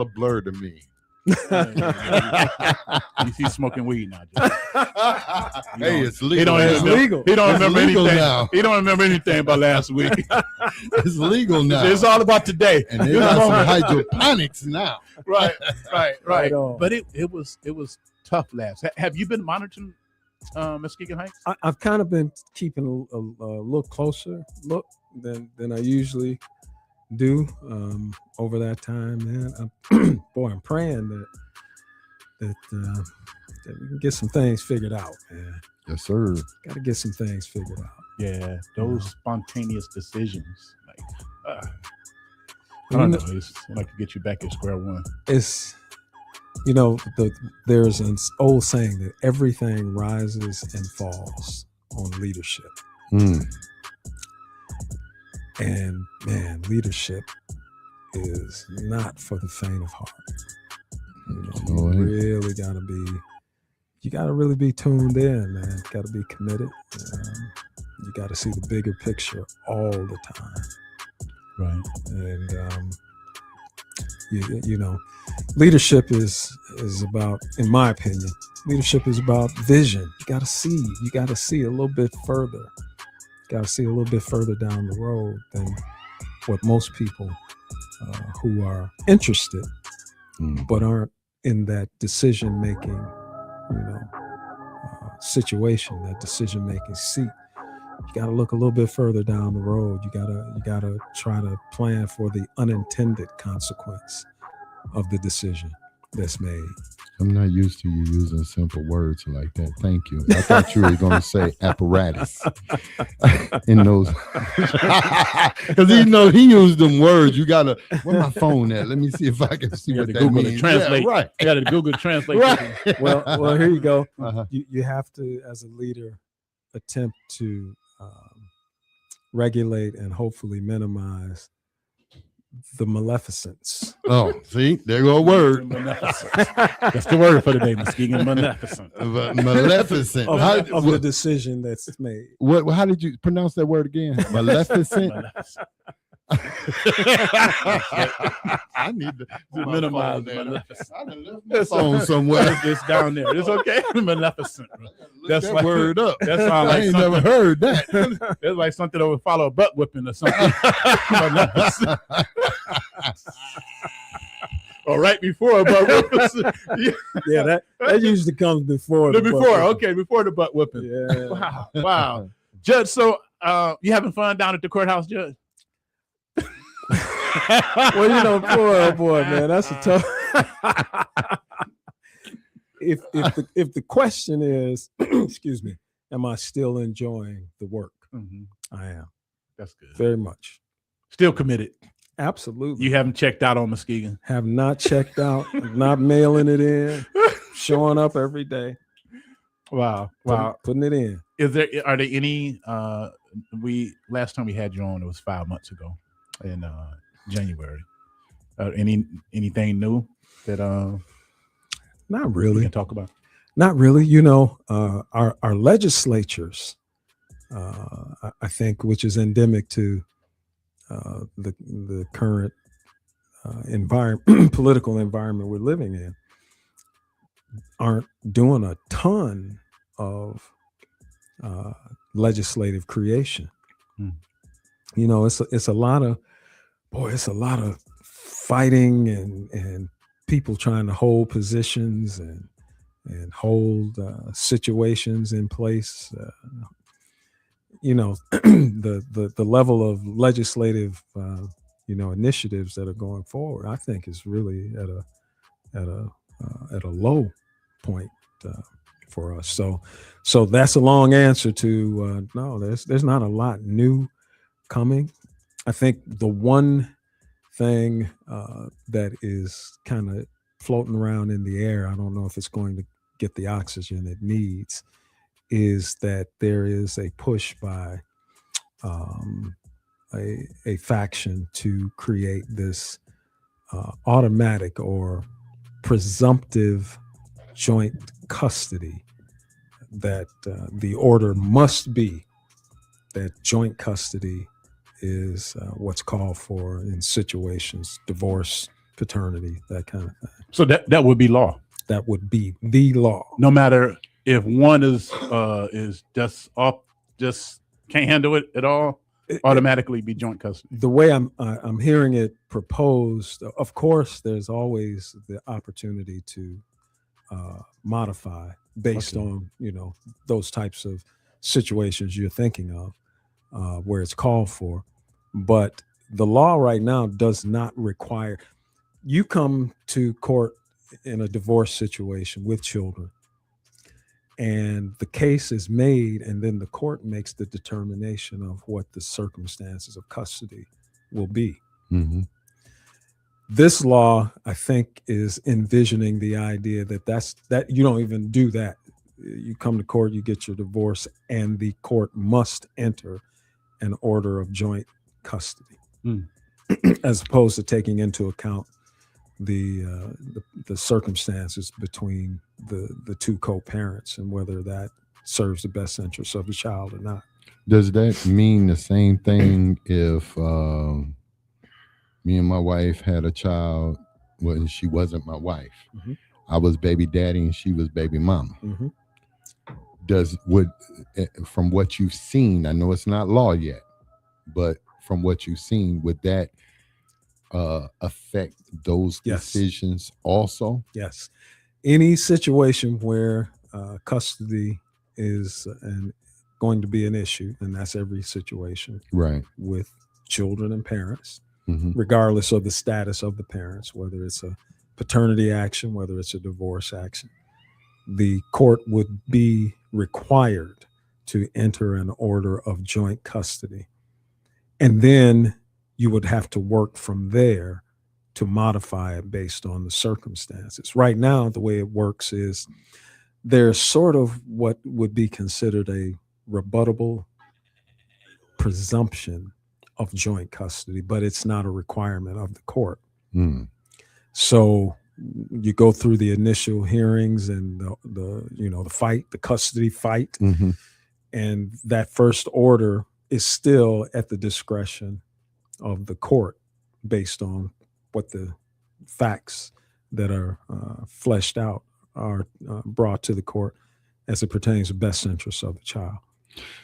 a blur to me. You see smoking weed now. Hey, it's legal. He don't remember legal anything. now. He don't remember anything about last week. It's legal now. It's all about today. And they got some hydroponics now. Right. Right on. But it was tough last. Have you been monitoring Muskegon Heights? I've kind of been keeping a little closer look than I usually do over that time, man. I'm praying that we can get some things figured out, man. Yes, sir. Got to get some things figured out. Yeah, those spontaneous decisions, like I don't know, it's like to get you back at square one. It's there's an old saying that everything rises and falls on leadership. And man, leadership is not for the faint of heart. You gotta really be tuned in, man. You gotta be committed. You gotta see the bigger picture all the time. Right. And leadership is about, in my opinion, leadership is about vision. You gotta see a little bit further. Got to see a little bit further down the road than what most people who are interested but aren't in that decision-making, situation, that decision-making seat. You got to look a little bit further down the road. You gotta try to plan for the unintended consequence of the decision that's made. I'm not used to you using simple words like that. Thank you. I thought you were going to say apparatus in those. Because he used them words. You got to, where my phone at? Let me see if I can see what that Google means. Translate. Yeah, right. You got to Google Translate. Right. Well, here you go. You have to, as a leader, attempt to regulate and hopefully minimize the maleficence. Oh, see, there go a word. That's the word for today, Muskegon. Maleficent. Maleficent. Of the decision that's made. How did you pronounce that word again? Maleficent. I need to minimize maleficent. I done left my phone somewhere. It's down there. It's okay. Maleficent. That's that word up. That sounds like I ain't never heard that. It's like something that would follow a butt whipping or something. Or right before a butt whipping. Yeah, that usually comes before the before the butt whipping. Yeah. Wow. Judge, so you having fun down at the courthouse, Judge? Well, boy, man, that's a tough. If the question is, excuse me, am I still enjoying the work? Mm-hmm. I am. That's good. Very much. Still committed. Absolutely. You haven't checked out on Muskegon. Have not checked out. Not mailing it in. Showing up every day. Wow. Putting it in. Are there any? Last time we had you on, it was 5 months ago, in January. Anything new that not really we can talk about? Not really. Our legislatures, I think, which is endemic to the current political environment we're living in, aren't doing a ton of legislative creation. It's a lot of fighting and people trying to hold positions and hold situations in place. The level of legislative initiatives that are going forward, I think, is really at a low point for us. So that's a long answer to no. There's not a lot new coming. I think the one thing that is kind of floating around in the air, I don't know if it's going to get the oxygen it needs, is that there is a push by a faction to create this automatic or presumptive joint custody, that the order must be that joint custody is what's called for in situations, divorce, paternity, that kind of thing. So that would be law. That would be the law. No matter if one is just off, just can't handle it at all, automatically be joint custody. The way I'm hearing it proposed, of course, there's always the opportunity to modify based on those types of situations you're thinking of, where it's called for. But the law right now does not require you come to court in a divorce situation with children, and the case is made, and then the court makes the determination of what the circumstances of custody will be. Mm-hmm. This law, I think, is envisioning the idea that you don't even do that. You come to court, you get your divorce, and the court must enter an order of joint custody, as opposed to taking into account the circumstances between the two co-parents and whether that serves the best interests of the child or not. Does that mean the same thing if me and my wife had a child when she wasn't my wife? Mm-hmm. I was baby daddy and she was baby mama. Mm-hmm. From what you've seen, I know it's not law yet, but from what you've seen, would that affect those decisions also? Yes. Any situation where custody is going to be an issue, and that's every situation, right, with children and parents, mm-hmm. regardless of the status of the parents, whether it's a paternity action, whether it's a divorce action, the court would be required to enter an order of joint custody. And then you would have to work from there to modify it based on the circumstances. Right now, the way it works is there's sort of what would be considered a rebuttable presumption of joint custody, but it's not a requirement of the court. Mm. So you go through the initial hearings and the custody fight, mm-hmm. and that first order is still at the discretion of the court based on what the facts that are fleshed out are brought to the court as it pertains to best interests of the child.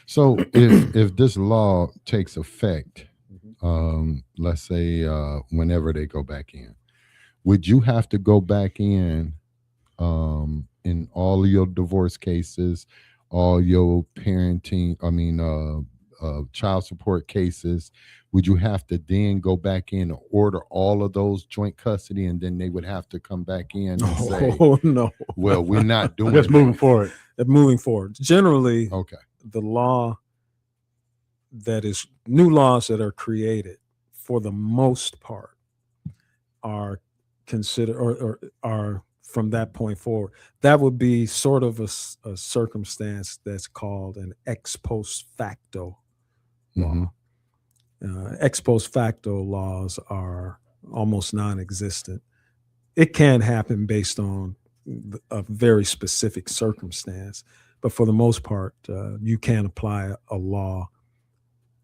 So if this law takes effect, let's say whenever they go back in, would you have to go back in all of your divorce cases, all your parenting, child support cases? Would you have to then go back in and order all of those joint custody, and then they would have to come back in and say, no, well, we're not doing Just moving forward. Moving forward. Generally, okay, the law that is new laws that are created for the most part are considered or are from that point forward. That would be sort of a circumstance that's called an ex post facto law. Mm-hmm. Ex post facto laws are almost non-existent. It can happen based on a very specific circumstance, but for the most part, you can't apply a law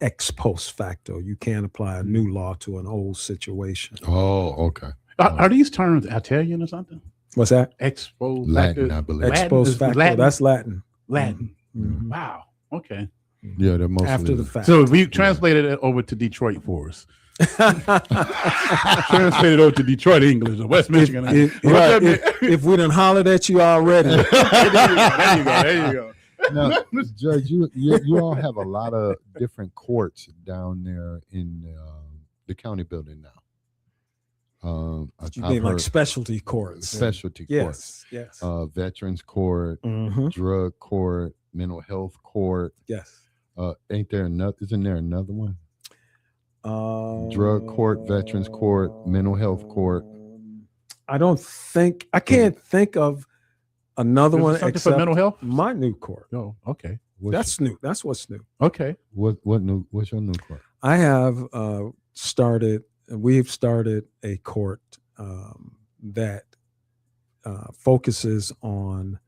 ex post facto. You can't apply a new law to an old situation. Oh, okay. Are these terms Italian or something? What's that? Ex post Latin, facto. I believe. Ex post facto. Latin? That's Latin. Latin. Mm-hmm. Wow. Okay. Yeah, they're mostly After the fact. So we translated it over to Detroit for us. Translated over to Detroit English or West Michigan. If we done hollered at you already. There you go. Now, Judge, you all have a lot of different courts down there in the county building now. You mean like specialty courts? Specialty courts. Yes. Veterans court, Mm-hmm. drug court, mental health court. Yes. Isn't there another one? Drug court, veterans court, mental health court. I can't think of another one Something except for mental health. my new court. Oh, okay. That's new. That's what's new. Okay. What's your new court? I have we've started a court that focuses on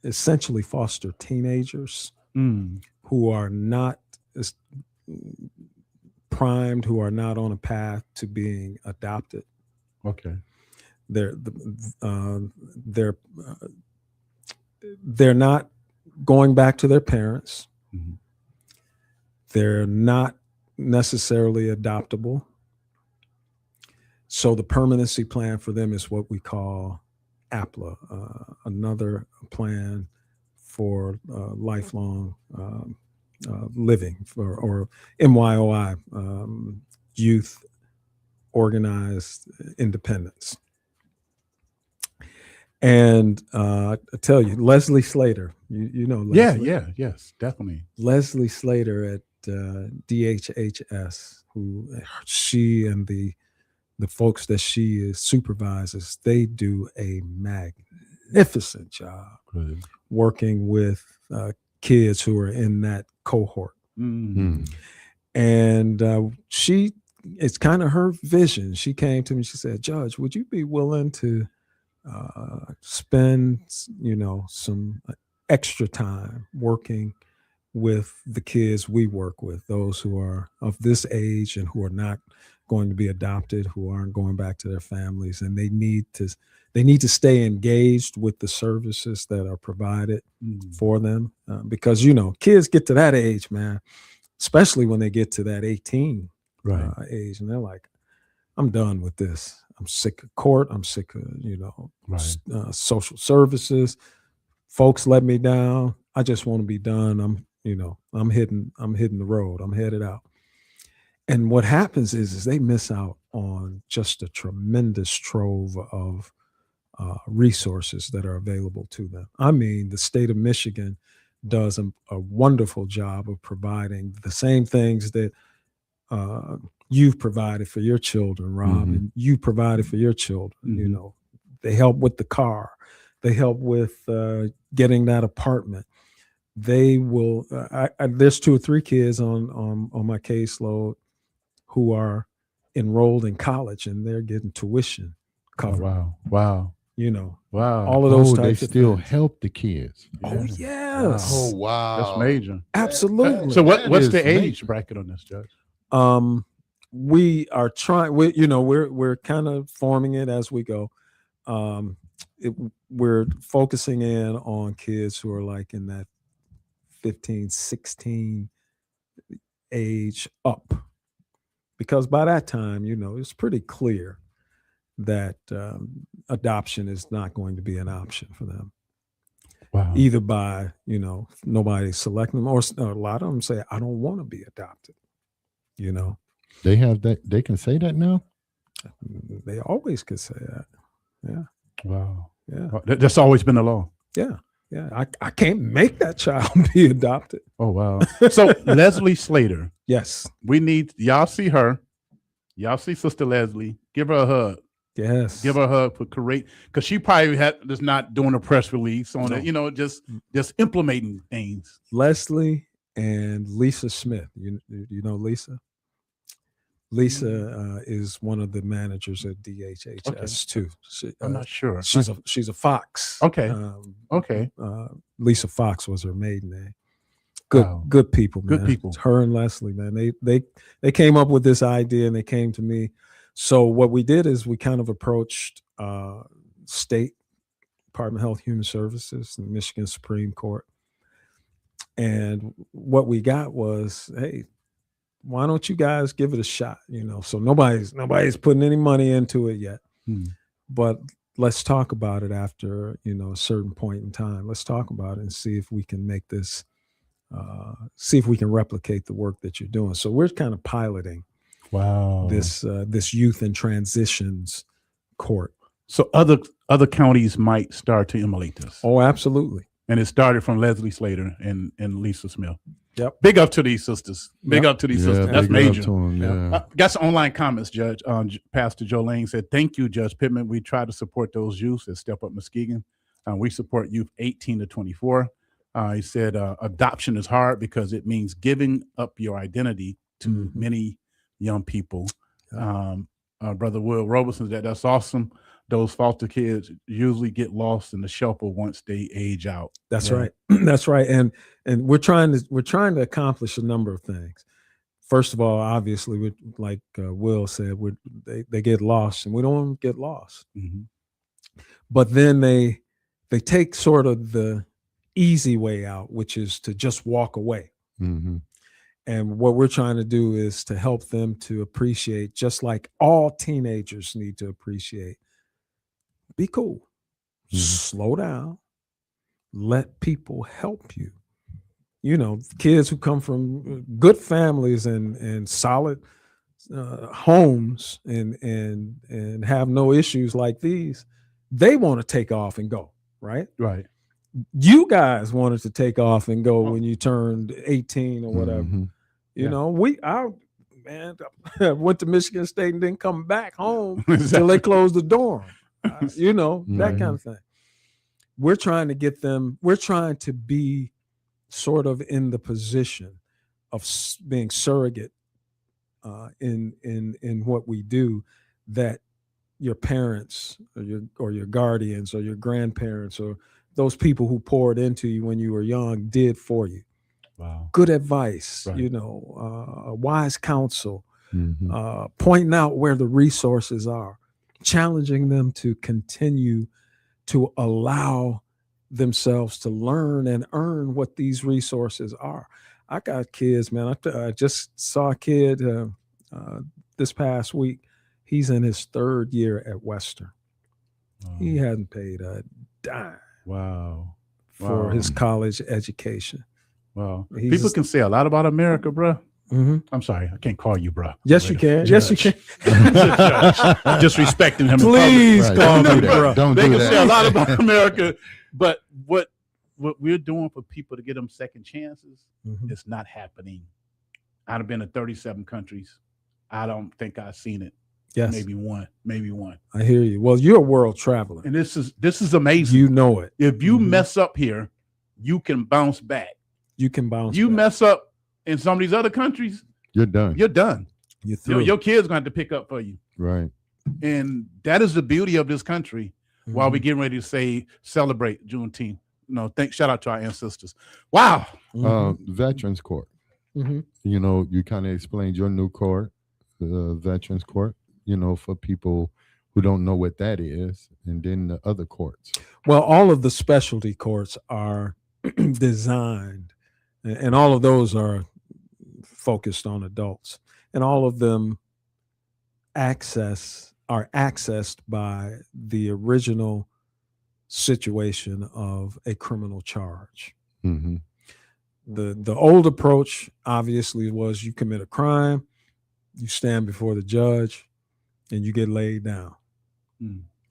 essentially foster teenagers who are not primed, who are not on a path to being adopted. Okay. They're they're not going back to their parents. Mhm. They're not necessarily adoptable. So the permanency plan for them is what we call APLA, another plan for lifelong living, or MYOI, youth organized independence. And I tell you, Leslie Slater, you know Leslie. Yes, definitely. Leslie Slater at DHHS, who she and the folks that she supervises, they do a magnificent job Good. working with kids who are in that cohort. Mm. And it's kind of her vision. She came to me, she said, Judge, would you be willing to spend, some extra time working with the kids we work with, those who are of this age and who are not going to be adopted, who aren't going back to their families, and they need to stay engaged with the services that are provided for them, because kids get to that age, man, especially when they get to that 18 age, and they're like, I'm done with this. I'm sick of court. I'm sick of social services. Folks let me down. I just want to be done. I'm hitting the road. I'm headed out. And what happens is they miss out on just a tremendous trove of resources that are available to them. I mean, the state of Michigan does a wonderful job of providing the same things that you've provided for your children, Rob, and you provided for your children. They help with the car. They help with getting that apartment. They will. There's 2 or 3 kids on my caseload who are enrolled in college, and they're getting tuition covered. Oh, wow. Wow. All of those types they of still things. help the kids. Oh, yes. Oh, wow. That's major. Absolutely. So what's the is age major. bracket on this, Judge? We are trying. We're kind of forming it as we go. We're focusing in on kids who are like in that 15, 16 age up, because by that time, it's pretty clear that adoption is not going to be an option for them. Wow. Either by, nobody selecting them, or a lot of them say, I don't want to be adopted. They have that. They can say that now. They always could say that. Yeah. Wow. Yeah. That's always been the law. Yeah. Yeah. I can't make that child be adopted. Oh, wow. So Leslie Slater. Yes. We need, y'all see her. Y'all see Sister Leslie. Give her a hug. Yes. Give her a hug for correct, because she probably just not doing a press release on it, just implementing things. Leslie and Lisa Smith. You know Lisa? Lisa is one of the managers at DHHS too. I'm not sure. She's a Fox. Okay. Okay. Lisa Fox was her maiden name. Good people, man. Good people. It's her and Leslie, man. They came up with this idea, and they came to me. So what we did is we kind of approached State Department of Health and Human Services and Michigan Supreme Court. And what we got was, hey, why don't you guys give it a shot? So nobody's putting any money into it yet. But let's talk about it after, a certain point in time. Let's talk about it and see if we can make this, see if we can replicate the work that you're doing. So we're kind of piloting this youth and transitions court. So other counties might start to emulate this. Oh, absolutely. And it started from Leslie Slater and Lisa Smith. Yep. Big up to these sisters. Big up to these sisters. That's major. Got some online comments, Judge. Pastor Joe Lane said, thank you, Judge Pittman. We try to support those youth at Step Up Muskegon. We support youth 18 to 24. He said, adoption is hard because it means giving up your identity to many young people. Brother Will Robertson said, that's awesome. Those foster kids usually get lost in the shelter once they age out. That's right. That's right. And we're trying to accomplish a number of things. first of all, obviously, like Will said, they get lost, and we don't want to get lost. Mm-hmm. But then they take sort of the easy way out, which is to just walk away. Mm-hmm. And what we're trying to do is to help them to appreciate, just like all teenagers need to appreciate, be cool, slow down, let people help you. You know, kids who come from good families and solid homes and have no issues like these, they want to take off and go, right? Right. You guys wanted to take off and go when you turned 18 or whatever. Mm-hmm. You know, I went to Michigan State and didn't come back home Exactly. till they closed the dorm. You know, that Right. kind of thing. We're trying to get them, we're trying to be sort of in the position of being surrogate in what we do, that your parents or your guardians or your grandparents or those people who poured into you when you were young did for you. Wow. Good advice, Right. you know, wise counsel, Mm-hmm. pointing out where the resources are, challenging them to continue to allow themselves to learn and earn what these resources are. I got kids, man. I just saw a kid this past week. He's in his 3rd year at Western. He hadn't paid a dime Wow. for his college education. Wow. He's People can say a lot about America, bro. Mm-hmm. I'm sorry, I can't call you, bro. Yes, you can. Yes, you can. Disrespecting him. Please Right. call Don't me, do that. bro. Don't They do can that. say a lot about America, but what we're doing for people to get them second chances Mhm. is not happening. I've been to 37 countries. I don't think I've seen it. Yes, Maybe one. I hear you. Well, you're a world traveler. And this is amazing. You know it. If you Mhm. mess up here, you can bounce back. You can bounce. You back. mess up in some of these other countries, You're done. you're done. You're through. Your kids gonna have to pick up for you. Right. And that is the beauty of this country. While Mhm. we're getting ready to celebrate Juneteenth. Shout out to our ancestors. Wow. Mhm. Veterans Court. Mhm. You know, you kind of explained your new court, Veterans Court, you know, for people who don't know what that is, and then the other courts. Well, all of the specialty courts are designed, and all of those are focused on adults, and all of them are accessed by the original situation of a criminal charge. Mm-hmm. The old approach obviously was you commit a crime, you stand before the judge, and you get laid down.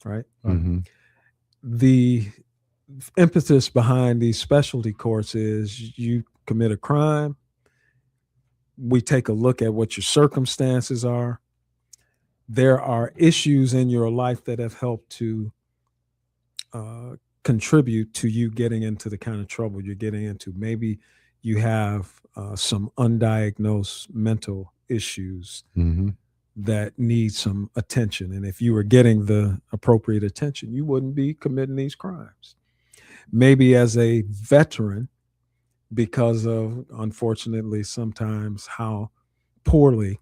Right? Mm-hmm. The impetus behind these specialty courts is you commit a crime, we take a look at what your circumstances are. There are issues in your life that have helped to contribute to you getting into the kind of trouble you're getting into. Maybe you have some undiagnosed mental issues Mm-hmm. that need some attention. And if you were getting the appropriate attention, you wouldn't be committing these crimes. Maybe as a veteran, because of, unfortunately, sometimes how poorly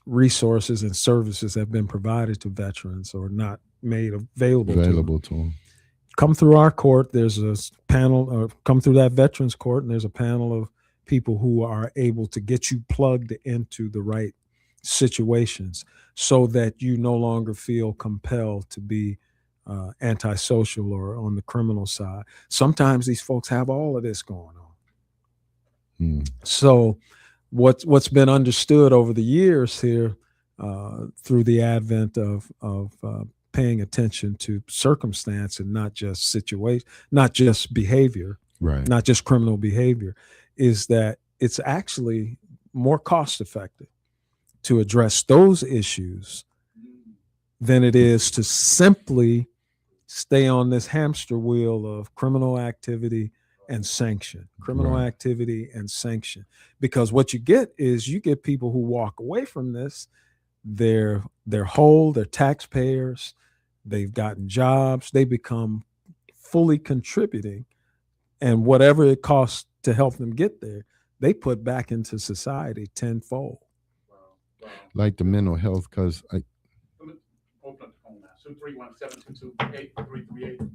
resources and services have been provided to veterans or not made available to them. Come through our court, there's a panel, come through that veterans court, and there's a panel of people who are able to get you plugged into the right situations so that you no longer feel compelled to be antisocial or on the criminal side. Sometimes these folks have all of this going on. So what's been understood over the years here through the advent of paying attention to circumstance and not just situation, not just behavior, right, not just criminal behavior, is that it's actually more cost effective to address those issues than it is to simply stay on this hamster wheel of criminal activity and sanction, activity and sanction. Because what you get is you get people who walk away from this, they're whole, they're taxpayers, they've gotten jobs, they become fully contributing, and whatever it costs to help them get there, they put back into society tenfold. Like the mental health, because Open up the phone now. 231-722-8338.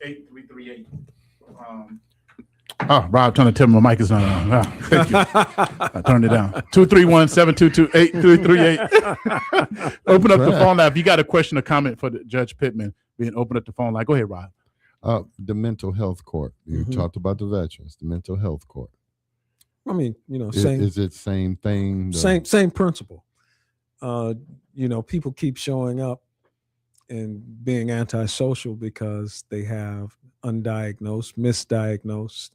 231-722-8338. Rob trying to tell me my mic is not on. Thank you. I turned it down. 231-722-8338. Open up the phone line. If you got a question or comment for Judge Pittman, then open up the phone line. Go ahead, Rob. The mental health court. You talked about the veterans, the mental health court. I mean, same. Is it same thing? Same principle. People keep showing up and being antisocial because they have undiagnosed, misdiagnosed,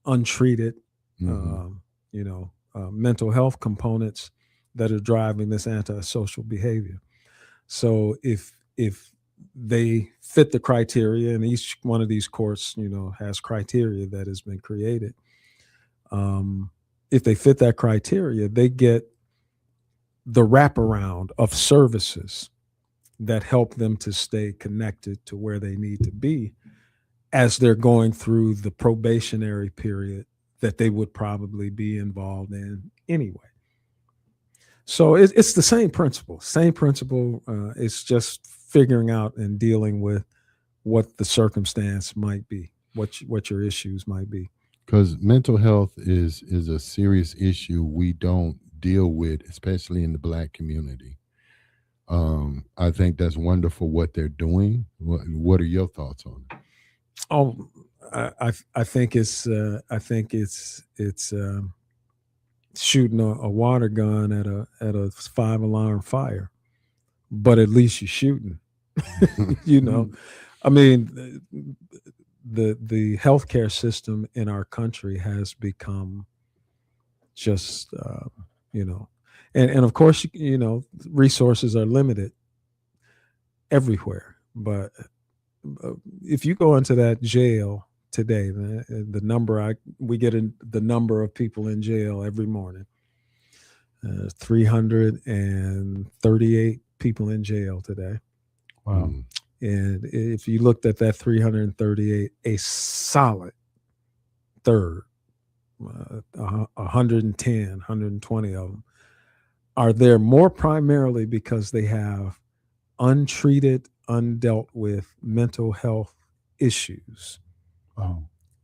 untreated, mental health components that are driving this antisocial behavior. So if they fit the criteria, and each one of these courts, has criteria that has been created. If they fit that criteria, they get the wraparound of services that help them to stay connected to where they need to be as they're going through the probationary period that they would probably be involved in anyway. So it's the same principle. It's just figuring out and dealing with what the circumstance might be, what your issues might be. Because mental health is a serious issue we don't deal with, especially in the Black community. I think that's wonderful what they're doing. What are your thoughts on it? Oh, I think it's shooting a water gun at a 5-alarm fire, but at least you're shooting. I mean, the healthcare system in our country has become just and of course resources are limited everywhere, but if you go into that jail today, the number we get the number of people in jail every morning, 338 people in jail today. Wow. And if you looked at that 338, a solid third, 110, 120 of them are there more primarily because they have untreated, undealt with mental health issues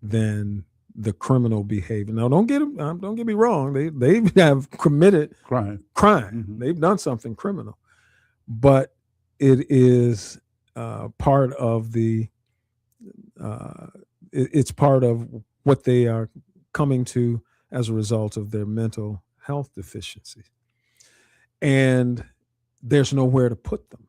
than the criminal behavior. Now, don't get me wrong. They have committed crime. Mm-hmm. They've done something criminal, but it is part of it's part of what they are coming to as a result of their mental health deficiency. And there's nowhere to put them.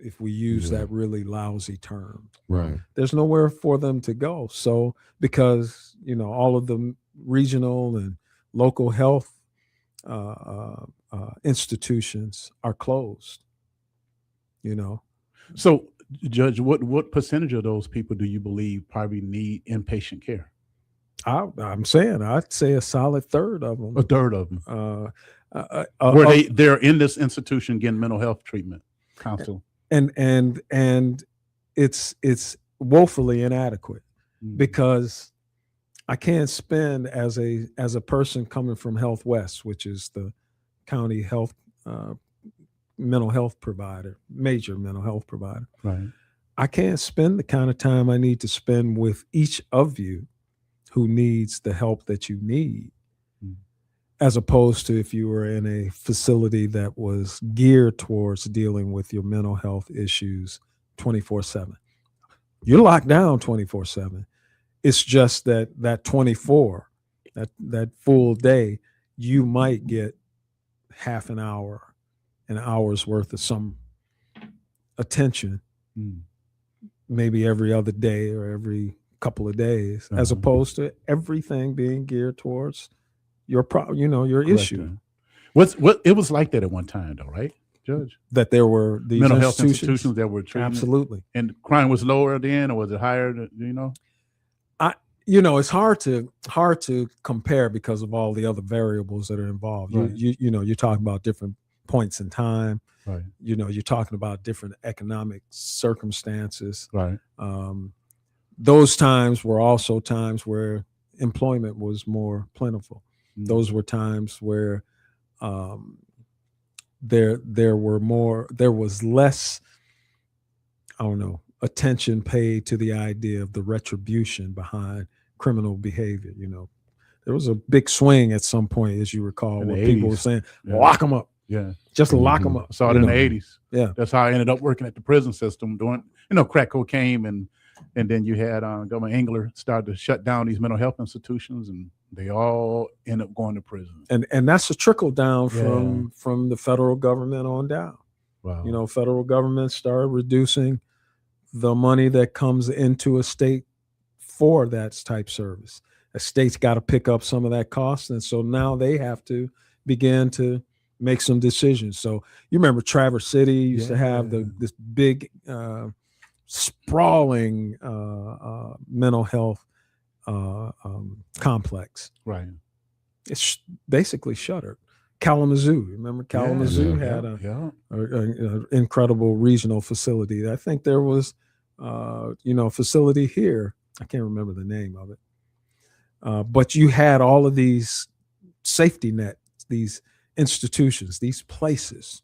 If we use that really lousy term, right? There's nowhere for them to go. So because all of the regional and local health institutions are closed. So, Judge, what percentage of those people do you believe probably need inpatient care? I'm saying I'd say a solid third of them. A third of them. Where they're in this institution getting mental health treatment, counsel. And it's woefully inadequate because I can't spend as a person coming from Health West, which is the county health mental health provider, major mental health provider. Right. I can't spend the kind of time I need to spend with each of you who needs the help that you need, as opposed to if you were in a facility that was geared towards dealing with your mental health issues 24/7. You're locked down 24/7. It's just that 24, that full day, you might get half an hour, an hour's worth of some attention, maybe every other day or every couple of days, as opposed to everything being geared towards your issue. It was like that at one time, though, right, Judge? That there were these mental health institutions that were treating absolutely, and crime was lower then, or was it higher? It's hard to compare because of all the other variables that are involved. Right. You're talking about different points in time. Right. You're talking about different economic circumstances. Right. Those times were also times where employment was more plentiful. Those were times where there was less, I don't know, attention paid to the idea of the retribution behind criminal behavior. There was a big swing at some point, as you recall, where people were saying, lock them up. Yeah. Just lock them up. I saw it in the 80s. Yeah. That's how I ended up working at the prison system doing, crack cocaine. And then you had Governor Engler started to shut down these mental health institutions, and they all end up going to prison. And that's a trickle down from the federal government on down. Wow. Federal government started reducing the money that comes into a state for that type service. A state's got to pick up some of that cost. And so now they have to begin to make some decisions. So you remember Traverse City used to have this big sprawling mental health complex. Right. It's basically shuttered. Kalamazoo, remember Kalamazoo had an incredible regional facility. I think there was, a facility here. I can't remember the name of it. But you had all of these safety nets, these institutions, these places.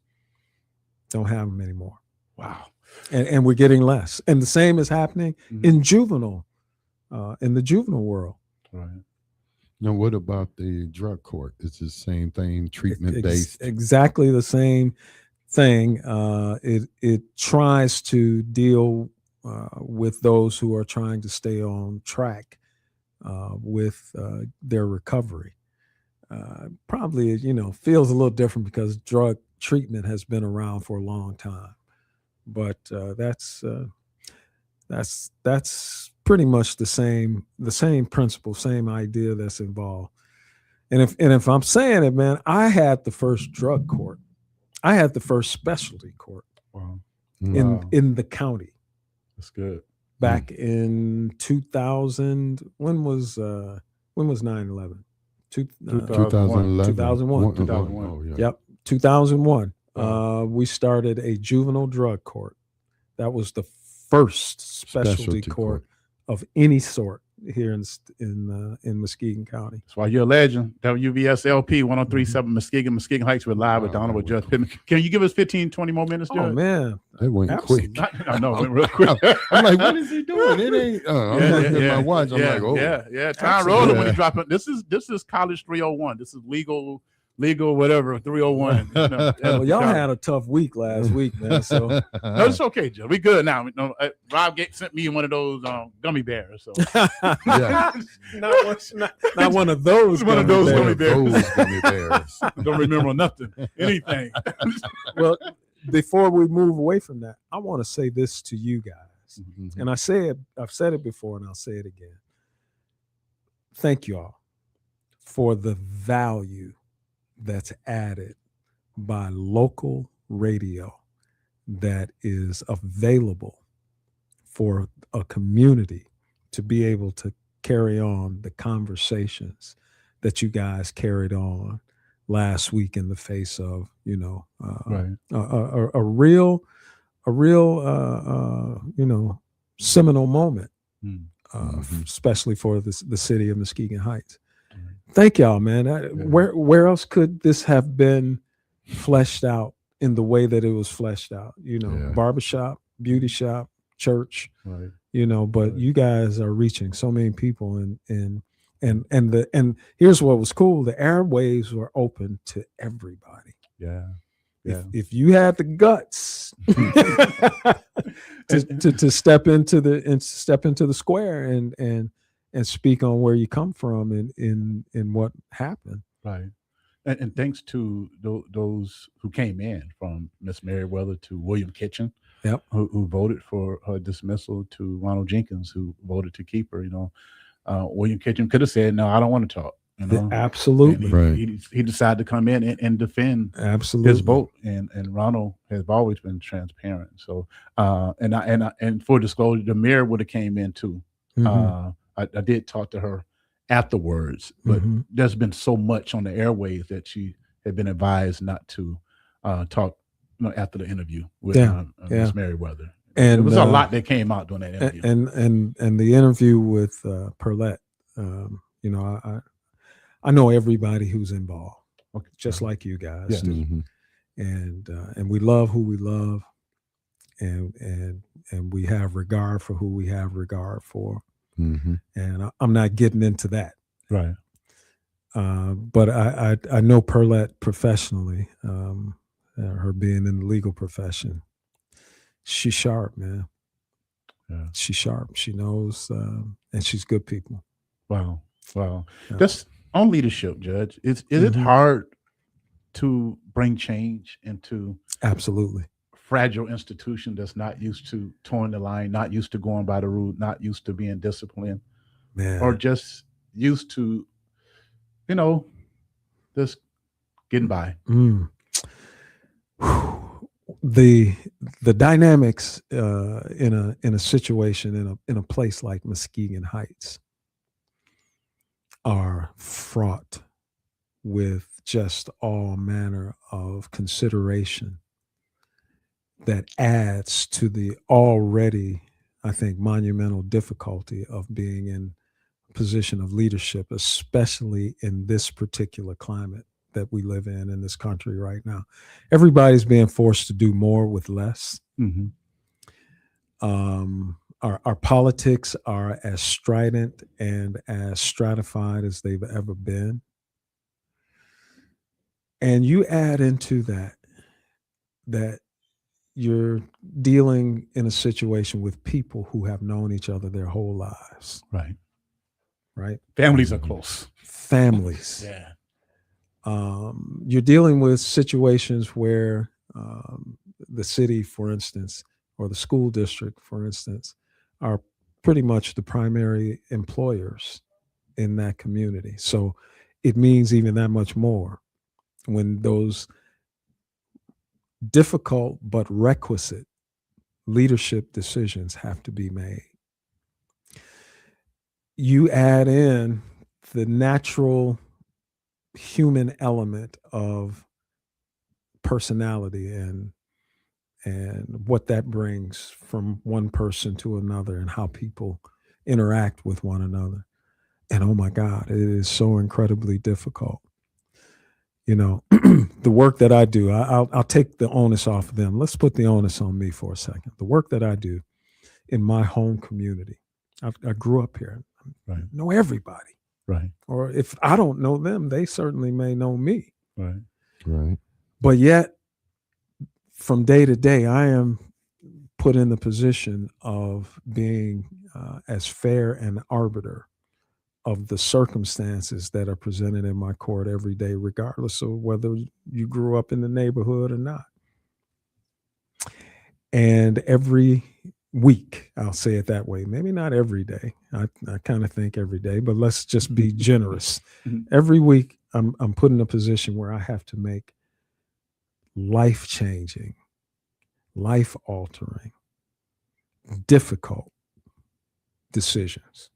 Don't have them anymore. Wow. And we're getting less. And the same is happening in the juvenile world. Right. Now, what about the drug court? It's the same thing, treatment based. Exactly the same thing. It tries to deal with those who are trying to stay on track with their recovery. Probably, feels a little different because drug treatment has been around for a long time. But that's pretty much the same principle, same idea that's involved. And if I'm saying it, man, I had the first drug court. I had the first specialty court in the county. That's good. Back in 2000, when was 9/11? 2011. 2001. 2001. Oh, yeah. Yep, 2001. We started a juvenile drug court. That was the first specialty court of any sort here in Muskegon County. That's why you're a legend. WVSLP 103.7 Muskegon Heights. We're live with Donald with Judge Pittman. Can you give us 15, 20 more minutes, Judge? Oh, man. It went quick. I know, it went real quick. I'm like, what is he doing? It ain't. I'm looking at my watch. I'm like, oh. Yeah. Time rolling when you drop it. This is college 301. This is legal, whatever, 301. Well, y'all had a tough week last week, man. So no, it's okay, Joe. We good now. Rob Gates sent me one of those gummy bears. So not one of those. One of those gummy bears. bears. Those gummy bears. Don't remember nothing, anything. Well, before we move away from that, I want to say this to you guys, and I've said it before, and I'll say it again. Thank you all for the value that's added by local radio that is available for a community to be able to carry on the conversations that you guys carried on last week in the face of, a real seminal moment, especially for the city of Muskegon Heights. Thank y'all, man. Where else could this have been fleshed out in the way that it was fleshed out? Barbershop, beauty shop, church, right. But you guys are reaching so many people, and here's what was cool: the airwaves were open to everybody. Yeah. If you had the guts to step into the square and speak on where you come from and what happened. Right. And thanks to those who came in, from Miss Merriweather to William Kitchen, who voted for her dismissal, to Ronald Jenkins, who voted to keep her. William Kitchen could have said, no, I don't want to talk. Absolutely. He decided to come in and defend his vote. And Ronald has always been transparent. So and for disclosure, the mayor would have came in too. I did talk to her afterwards, but there's been so much on the airwaves that she had been advised not to talk after the interview with Ms. Merriweather. And there was a lot that came out during that interview. And the interview with Perlette, You know, I know everybody who's involved, just like you guys do, and we love who we love, and we have regard for who we have regard for, and I'm not getting into that, right? But I know Perlette professionally, her being in the legal profession. She's sharp, man. Yeah. She's sharp. She knows, and she's good people. Wow. Yeah. That's on leadership, Judge. Is it hard to bring change into absolutely fragile institution that's not used to towing the line, not used to going by the rule, not used to being disciplined, or just used to, just getting by? The dynamics in a situation in a place like Muskegon Heights are fraught with just all manner of consideration that adds to the already, I think, monumental difficulty of being in a position of leadership, especially in this particular climate that we live in this country right now. Everybody's being forced to do more with less. Our politics are as strident and as stratified as they've ever been. And you add into that you're dealing in a situation with people who have known each other their whole lives. Right. Families are close. Families. Yeah. You're dealing with situations where the city, for instance, or the school district, for instance, are pretty much the primary employers in that community. So it means even that much more when those difficult but requisite leadership decisions have to be made. You add in the natural human element of personality and what that brings from one person to another and how people interact with one another. And oh my God, it is so incredibly difficult. The work that I do, I'll take the onus off of them. Let's put the onus on me for a second. The work that I do in my home community, I grew up here. I know everybody. Right. Or if I don't know them, they certainly may know me. Right. But yet, from day to day, I am put in the position of being as fair an arbiter of the circumstances that are presented in my court every day, regardless of whether you grew up in the neighborhood or not. And every week, I'll say it that way, maybe not every day. I kind of think every day, but let's just be generous. Every week, I'm put in a position where I have to make life-changing, life-altering, difficult decisions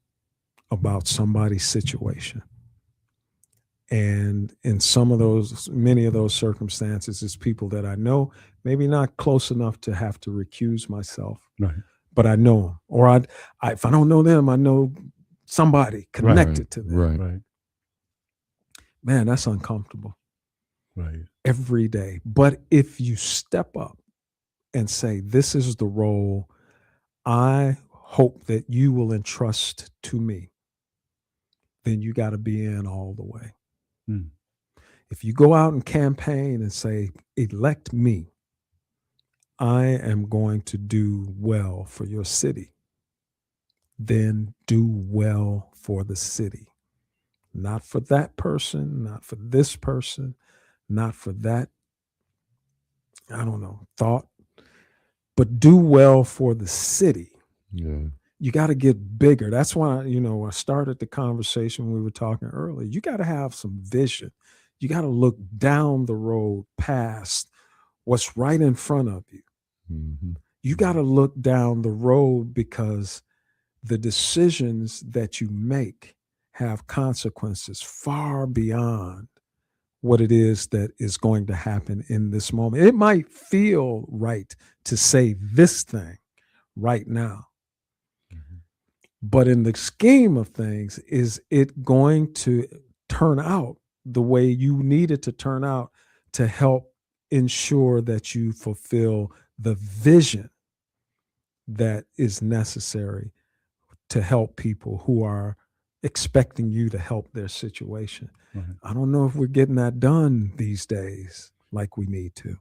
about somebody's situation. And in many of those circumstances, it's people that I know, maybe not close enough to have to recuse myself, but I know them. Or if I don't know them, I know somebody connected to them. Right. Man, that's uncomfortable. Right. Every day. But if you step up and say, this is the role I hope that you will entrust to me, then you got to be in all the way. If you go out and campaign and say, elect me, I am going to do well for your city, then do well for the city. Not for that person, not for this person, not for that, thought, but do well for the city. Yeah. You got to get bigger. That's why, I started the conversation when we were talking earlier. You got to have some vision. You got to look down the road past what's right in front of you. You got to look down the road because the decisions that you make have consequences far beyond what it is that is going to happen in this moment. It might feel right to say this thing right now, But in the scheme of things, is it going to turn out the way you need it to turn out to help ensure that you fulfill the vision that is necessary to help people who are expecting you to help their situation? Right. I don't know if we're getting that done these days like we need to.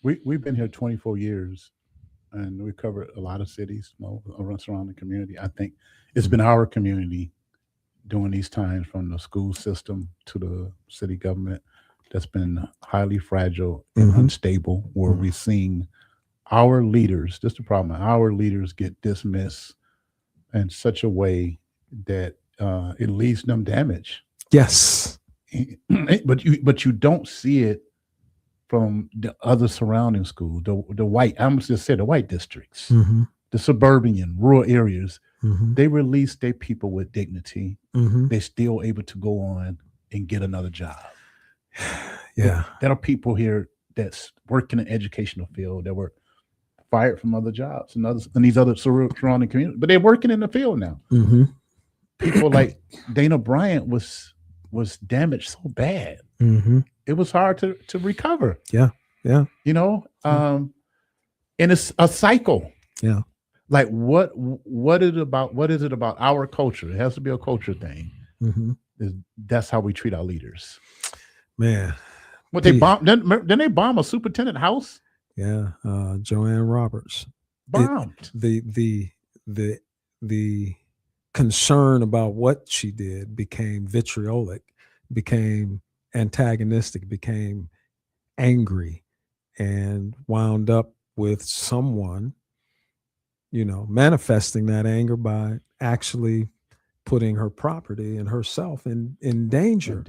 We've been here 24 years, and we covered a lot of cities, around surrounding community. I think it's been our community during these times, from the school system to the city government, that's been highly fragile and unstable, where we've seen our leaders, this is the problem, our leaders get dismissed in such a way that it leaves them damage. Yes. But you don't see it from the other surrounding schools, the white, I'm just say the white districts, the suburban, rural areas. They release their people with dignity. They're still able to go on and get another job. Yeah. There are people here that's working in the educational field that were fired from other jobs and these other surrounding communities, but they're working in the field now. People like Dana Bryant was damaged so bad. It was hard to recover. Yeah. And it's a cycle. Yeah. Like what is it about our culture? It has to be a culture thing. That's how we treat our leaders. Man. What they bombed? Didn't they bomb a superintendent house? Yeah. Joanne Roberts bombed. The concern about what she did became vitriolic, became antagonistic, became angry, and wound up with someone, manifesting that anger by actually putting her property and herself in danger.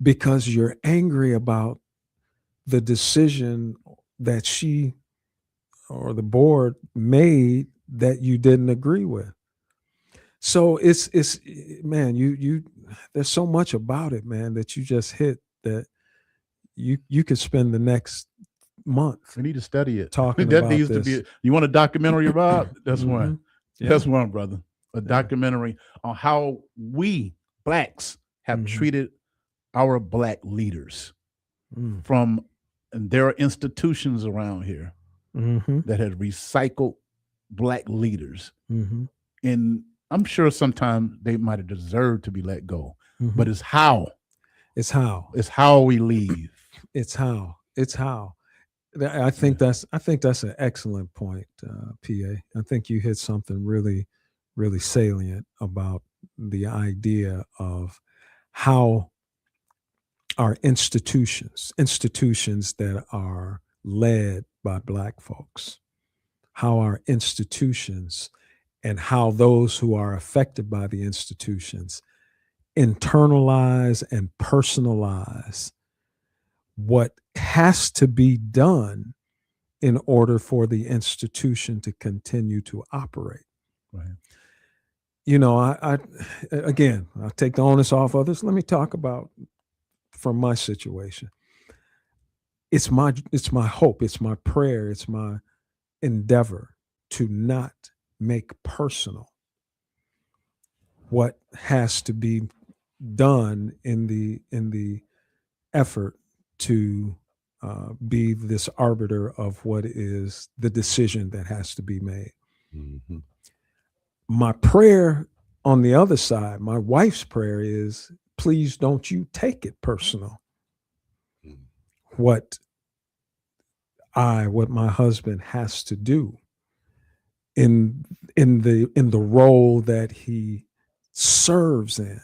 Because you're angry about the decision that she or the board made that you didn't agree with. So it's man, you there's so much about it, man, that you just hit that you could spend the next month. We need to study it. Talking that about needs this. to be. You want a documentary about? That's one. Yeah. That's one, brother. A documentary on how we blacks have treated our black leaders from, and there are institutions around here that have recycled black leaders. And I'm sure sometimes they might have deserved to be let go, but it's how we leave. It's how. I think that's an excellent point, PA. I think you hit something really, really salient about the idea of how our institutions that are led by black folks, how our institutions and how those who are affected by the institutions internalize and personalize what has to be done in order for the institution to continue to operate. Right. I again, I'll take the onus off others. Let me talk about from my situation. It's my hope, it's my prayer, it's my endeavor to not make personal what has to be done in the effort to be this arbiter of what is the decision that has to be made. My prayer on the other side, my wife's prayer is, please don't you take it personal. What my husband has to do in the role that he serves in.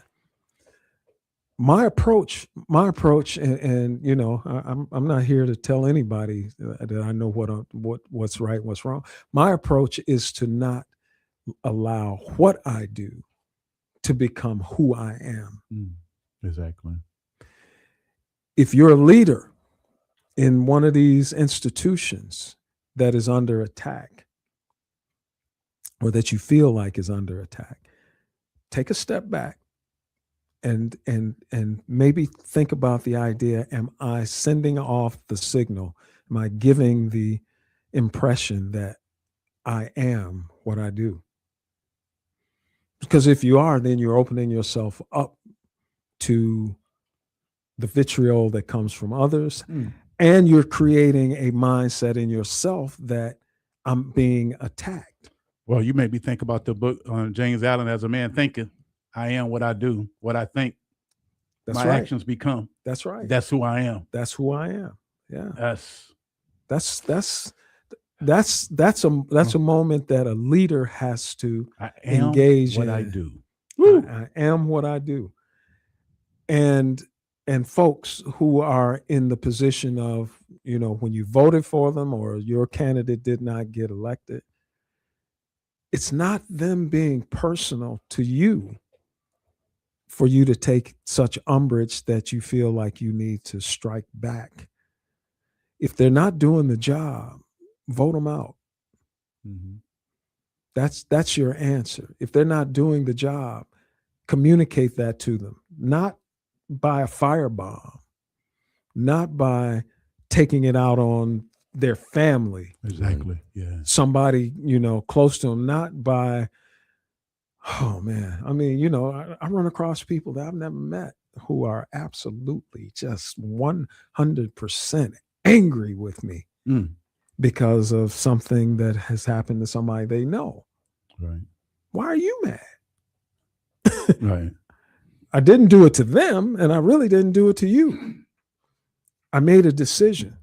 My approach, and I'm not here to tell anybody that I know what's right, what's wrong. My approach is to not allow what I do to become who I am. Exactly. If you're a leader in one of these institutions that is under attack, or that you feel like is under attack, take a step back and maybe think about the idea, am I sending off the signal? Am I giving the impression that I am what I do? Because if you are, then you're opening yourself up to the vitriol that comes from others. And you're creating a mindset in yourself that I'm being attacked. Well, you made me think about the book on James Allen, As a Man Thinketh. I am what I do, what I think. That's my right. actions become. That's right. That's who I am. That's who I am. Yeah. That's a moment that a leader has to engage what in. I do. I am what I do. And folks who are in the position of, when you voted for them or your candidate did not get elected, it's not them being personal to you for you to take such umbrage that you feel like you need to strike back. If they're not doing the job, vote them out. Mm-hmm. That's your answer. If they're not doing the job, communicate that to them, not by a firebomb, not by taking it out on their family. Exactly. Yeah. Somebody, close to them, not by, oh man. I mean, I run across people that I've never met who are absolutely just 100% angry with me because of something that has happened to somebody they know. Right. Why are you mad? Right. I didn't do it to them, and I really didn't do it to you. I made a decision.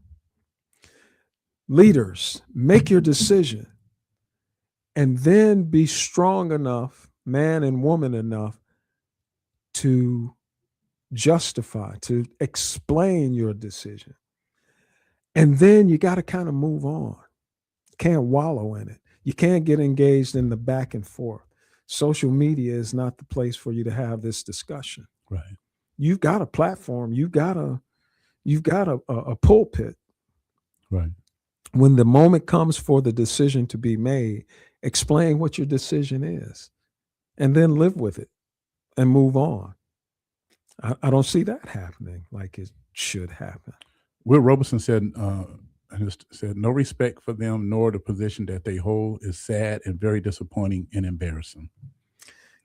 Leaders, make your decision, and then be strong enough, man and woman enough, to justify, to explain your decision. And then you got to kind of move on. Can't wallow in it. You can't get engaged in the back and forth. Social media is not the place for you to have this discussion. Right. You've got a platform. You've got a pulpit. Right. When the moment comes for the decision to be made, explain what your decision is, and then live with it and move on. I don't see that happening like it should happen. Will Robeson said, no respect for them nor the position that they hold is sad and very disappointing and embarrassing.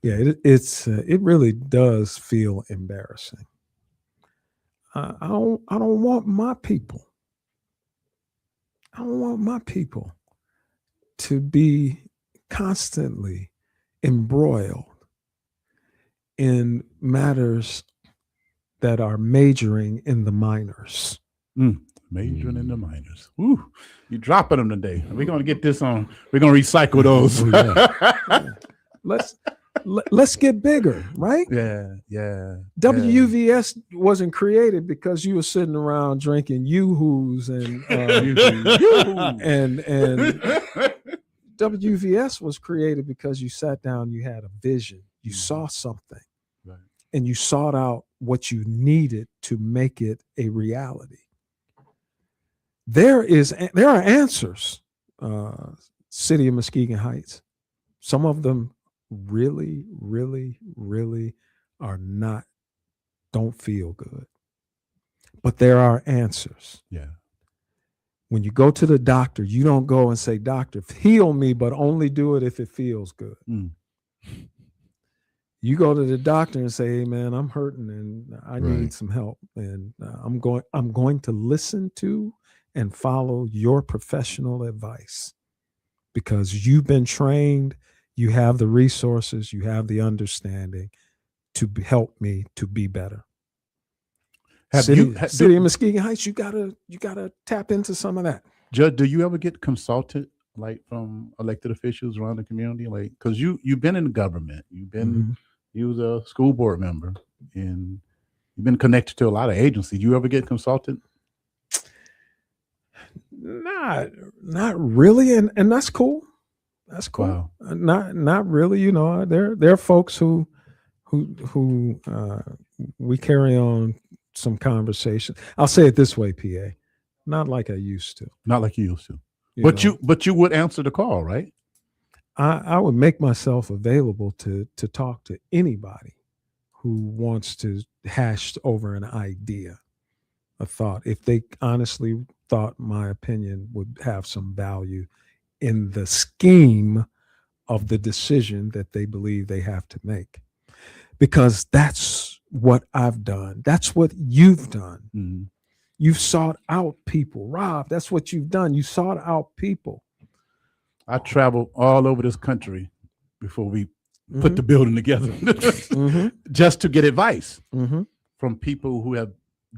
Yeah, it really does feel embarrassing. I don't want my people. I don't want my people to be constantly embroiled in matters that are majoring in the minors. Majoring in the minors. Woo, you're dropping them today. We're going to get this on. We're going to recycle those. Let's get bigger, right? Yeah. WVS wasn't created because you were sitting around drinking Yoo-Hoos and WVS was created because you sat down, you had a vision, you saw something, right, and you sought out what you needed to make it a reality. There are answers. City of Muskegon Heights, some of them really, really, really don't feel good. But there are answers. Yeah. When you go to the doctor, you don't go and say, "Doctor, heal me, but only do it if it feels good." You go to the doctor and say, "Hey man, I'm hurting and I need some help. And I'm going to listen to and follow your professional advice because you've been trained, you have the resources, you have the understanding to help me to be better." City of Muskegon Heights, you gotta tap into some of that. Judge, do you ever get consulted like from elected officials around the community? Like, because you've been in the government, you was a school board member, and you've been connected to a lot of agencies. You ever get consulted? Not really, and that's cool. That's cool. Wow. Not really. There are folks who we carry on some conversation. I'll say it this way, PA, not like I used to. Not like you used to. But you would answer the call, right? I would make myself available to talk to anybody who wants to hash over an idea, a thought, if they honestly thought my opinion would have some value in the scheme of the decision that they believe they have to make. Because that's what I've done. That's what you've done. Mm-hmm. You've sought out people. Rob, that's what you've done. You sought out people. I traveled all over this country before we put the building together just to get advice from people who have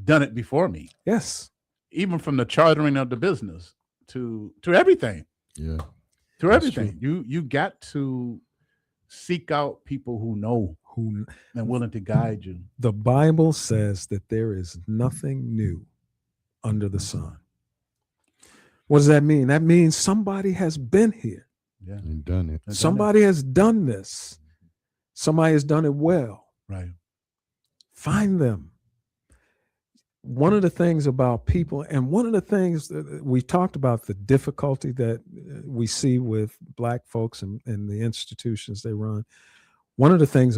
done it before me. Yes. Even from the chartering of the business to everything. Yeah. To everything. You got to seek out people who know and willing to guide you. The Bible says that there is nothing new under the sun. What does that mean? That means somebody has been here. Yeah. And done it. Somebody has done this. Somebody has done it well. Right. Find them. One of the things about people, and one of the things that we talked about, the difficulty that we see with Black folks and the institutions they run. One of the things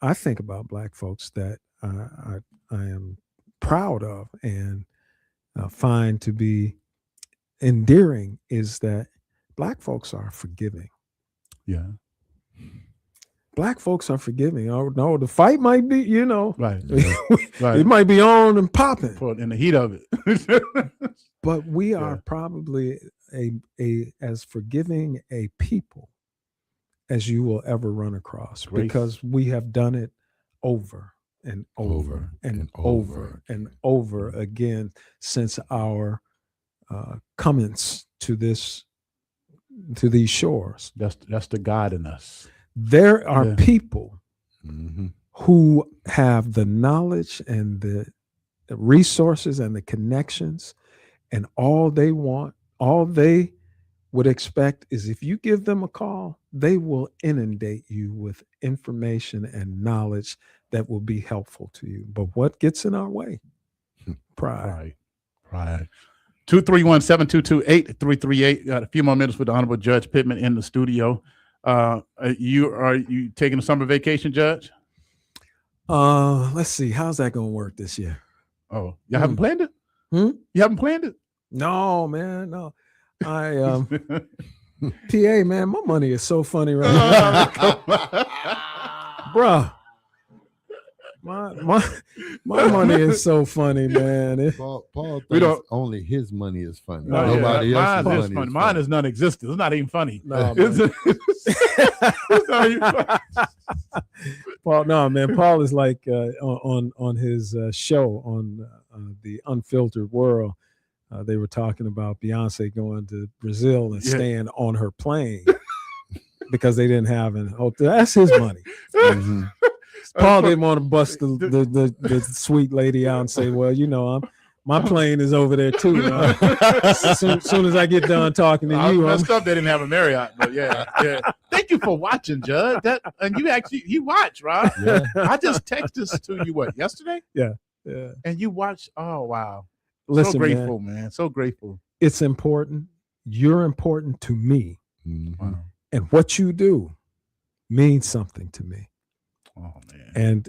I think about Black folks that I am proud of and find to be endearing is that Black folks are forgiving. Yeah. Black folks are forgiving. Oh no, the fight might be, right. Right. It might be on and popping in the heat of it. But we are probably as forgiving a people as you will ever run across. Grace. Because we have done it over and over and over and over again since our comings to these shores. That's the God in us. There are people who have the knowledge and the resources and the connections, and all they would expect is if you give them a call, they will inundate you with information and knowledge that will be helpful to you. But what gets in our way? Pride. 231-722-8338. Got a few more minutes with the Honorable Judge Pittman in the studio. Are you taking a summer vacation, Judge? Let's see. How's that going to work this year? Oh, you haven't planned it? You haven't planned it? No, man. No. PA, man, my money is so funny right now. Bruh. My money is so funny, man. Paul thinks only his money is funny. No, nobody else's money is funny. Mine is non-existent. It's not even funny. No, it's not even funny. Paul, no, man. Paul is like on his show on the Unfiltered World. They were talking about Beyonce going to Brazil and staying on her plane because they didn't have an hotel. That's his money. Paul didn't want to bust the sweet lady out and say, well, my plane is over there too. Soon as I get done talking to you. Messed up they didn't have a Marriott, but yeah. Thank you for watching, Judge. And you watch, Rob. Yeah. I just texted this to you, yesterday? Yeah. And you watch, oh, wow. Listen, so grateful, man. So grateful. It's important. You're important to me. Wow. And what you do means something to me. Oh man.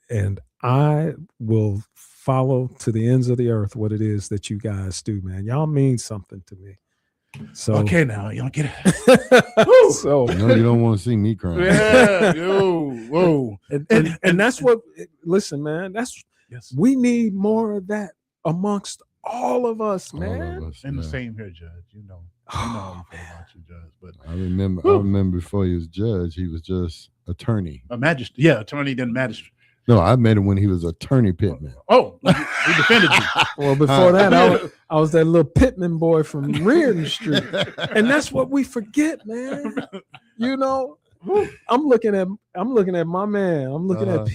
And I will follow to the ends of the earth what it is that you guys do, man. Y'all mean something to me. So okay, now you don't get it. So you don't want to see me crying. Yeah, whoa. And that's what. Listen, man. We need more of that amongst all of us, man. All of us, and the same here, Judge. You know how you feel about your judge. But I remember before he was judge, he was just attorney. A magistrate. Yeah, attorney then magistrate. No, I met him when he was attorney Pittman. Oh, he defended you. Well, before that, I was that little Pittman boy from Reardon Street. And that's what we forget, man. I'm looking at my man. I'm looking at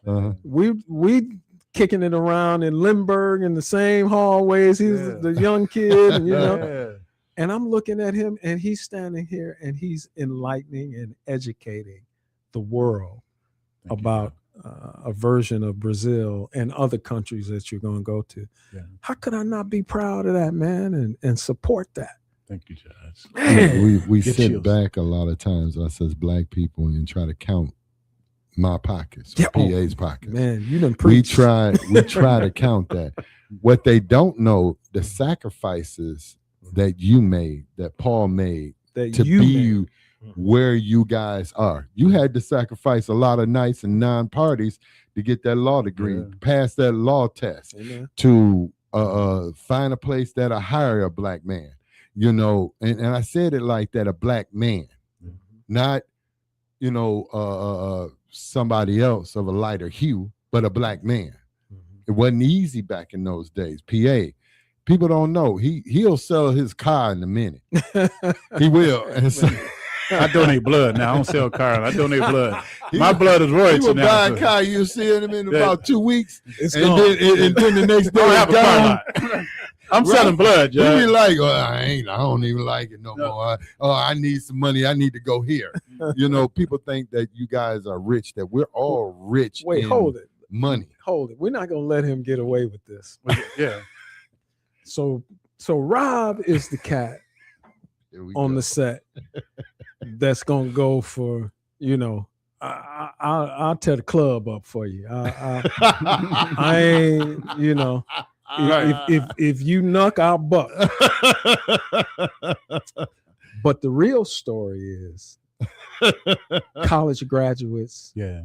PA. We kicking it around in Lindbergh in the same hallways. He's the young kid, and, and I'm looking at him, and he's standing here, and he's enlightening and educating the world about a version of Brazil and other countries that you're going to go to. Yeah. How could I not be proud of that, man, and support that? Thank you, Judge. Man, we sit back a lot of times, us as Black people, and try to count my pockets, or PA's pockets. Man, you done preached. We try to count that. What they don't know, the sacrifices that you made, that Paul made, that to you be made. where you guys are. You had to sacrifice a lot of nights and non-parties to get that law degree, pass that law test, to find a place that'll hire a black man. You know, and I said it like that, a black man, not, you know, somebody else of a lighter hue, but a black man. It wasn't easy back in those days. PA, people don't know. He'll sell his car in a minute. He will. And so, I donate blood now. I don't sell cars. I donate blood. My blood is royalty now. He will buy a car. You'll see him in about 2 weeks. It's and then the next day, I don't have a car lot. I'm selling blood, Judge. You be like, I don't even like it no more. I need some money. I need to go here. You know, people think that you guys are rich, that we're all rich. Wait, hold it. Money. Hold it. We're not going to let him get away with this. Yeah. So Rob is the cat on the set that's going to go for, you know, I'll tear the club up for you. I ain't, you know, if you knuck, I'll buck. But the real story is college graduates. Yeah.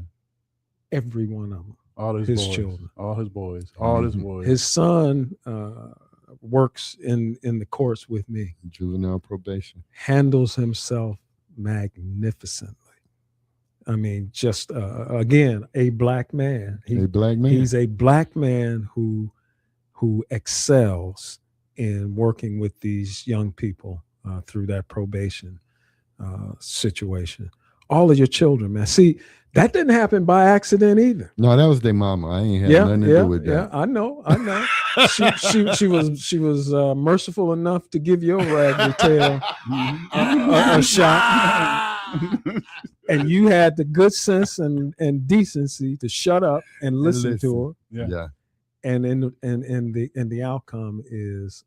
Every one of them. All his boys, children. All his boys. All his boys. His son works in the courts with me. Juvenile probation. Handles himself magnificently. I mean, just again, a black man. A black man. He's a black man who excels in working with these young people through that probation situation. All of your children, man. See, that didn't happen by accident either. No, that was their mama. I ain't had nothing to do with that. Yeah, I know. she was merciful enough to give your raggedy tail a shot, and you had the good sense and decency to shut up and listen to her. Yeah. And the outcome is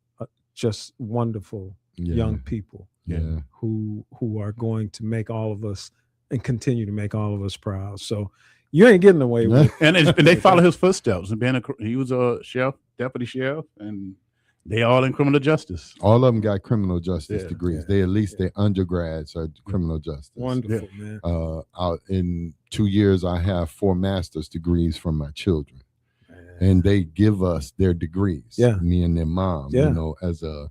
just wonderful young people. Yeah. Who are going to make all of us and continue to make all of us proud. So you ain't getting away with it. And they follow his footsteps. And he was a sheriff, deputy sheriff, and they all in criminal justice. All of them got criminal justice degrees. They at least their undergrads are criminal justice. Wonderful, man. Out in 2 years, I have 4 master's degrees from my children, and they give us their degrees. Me and their mom. You know, as a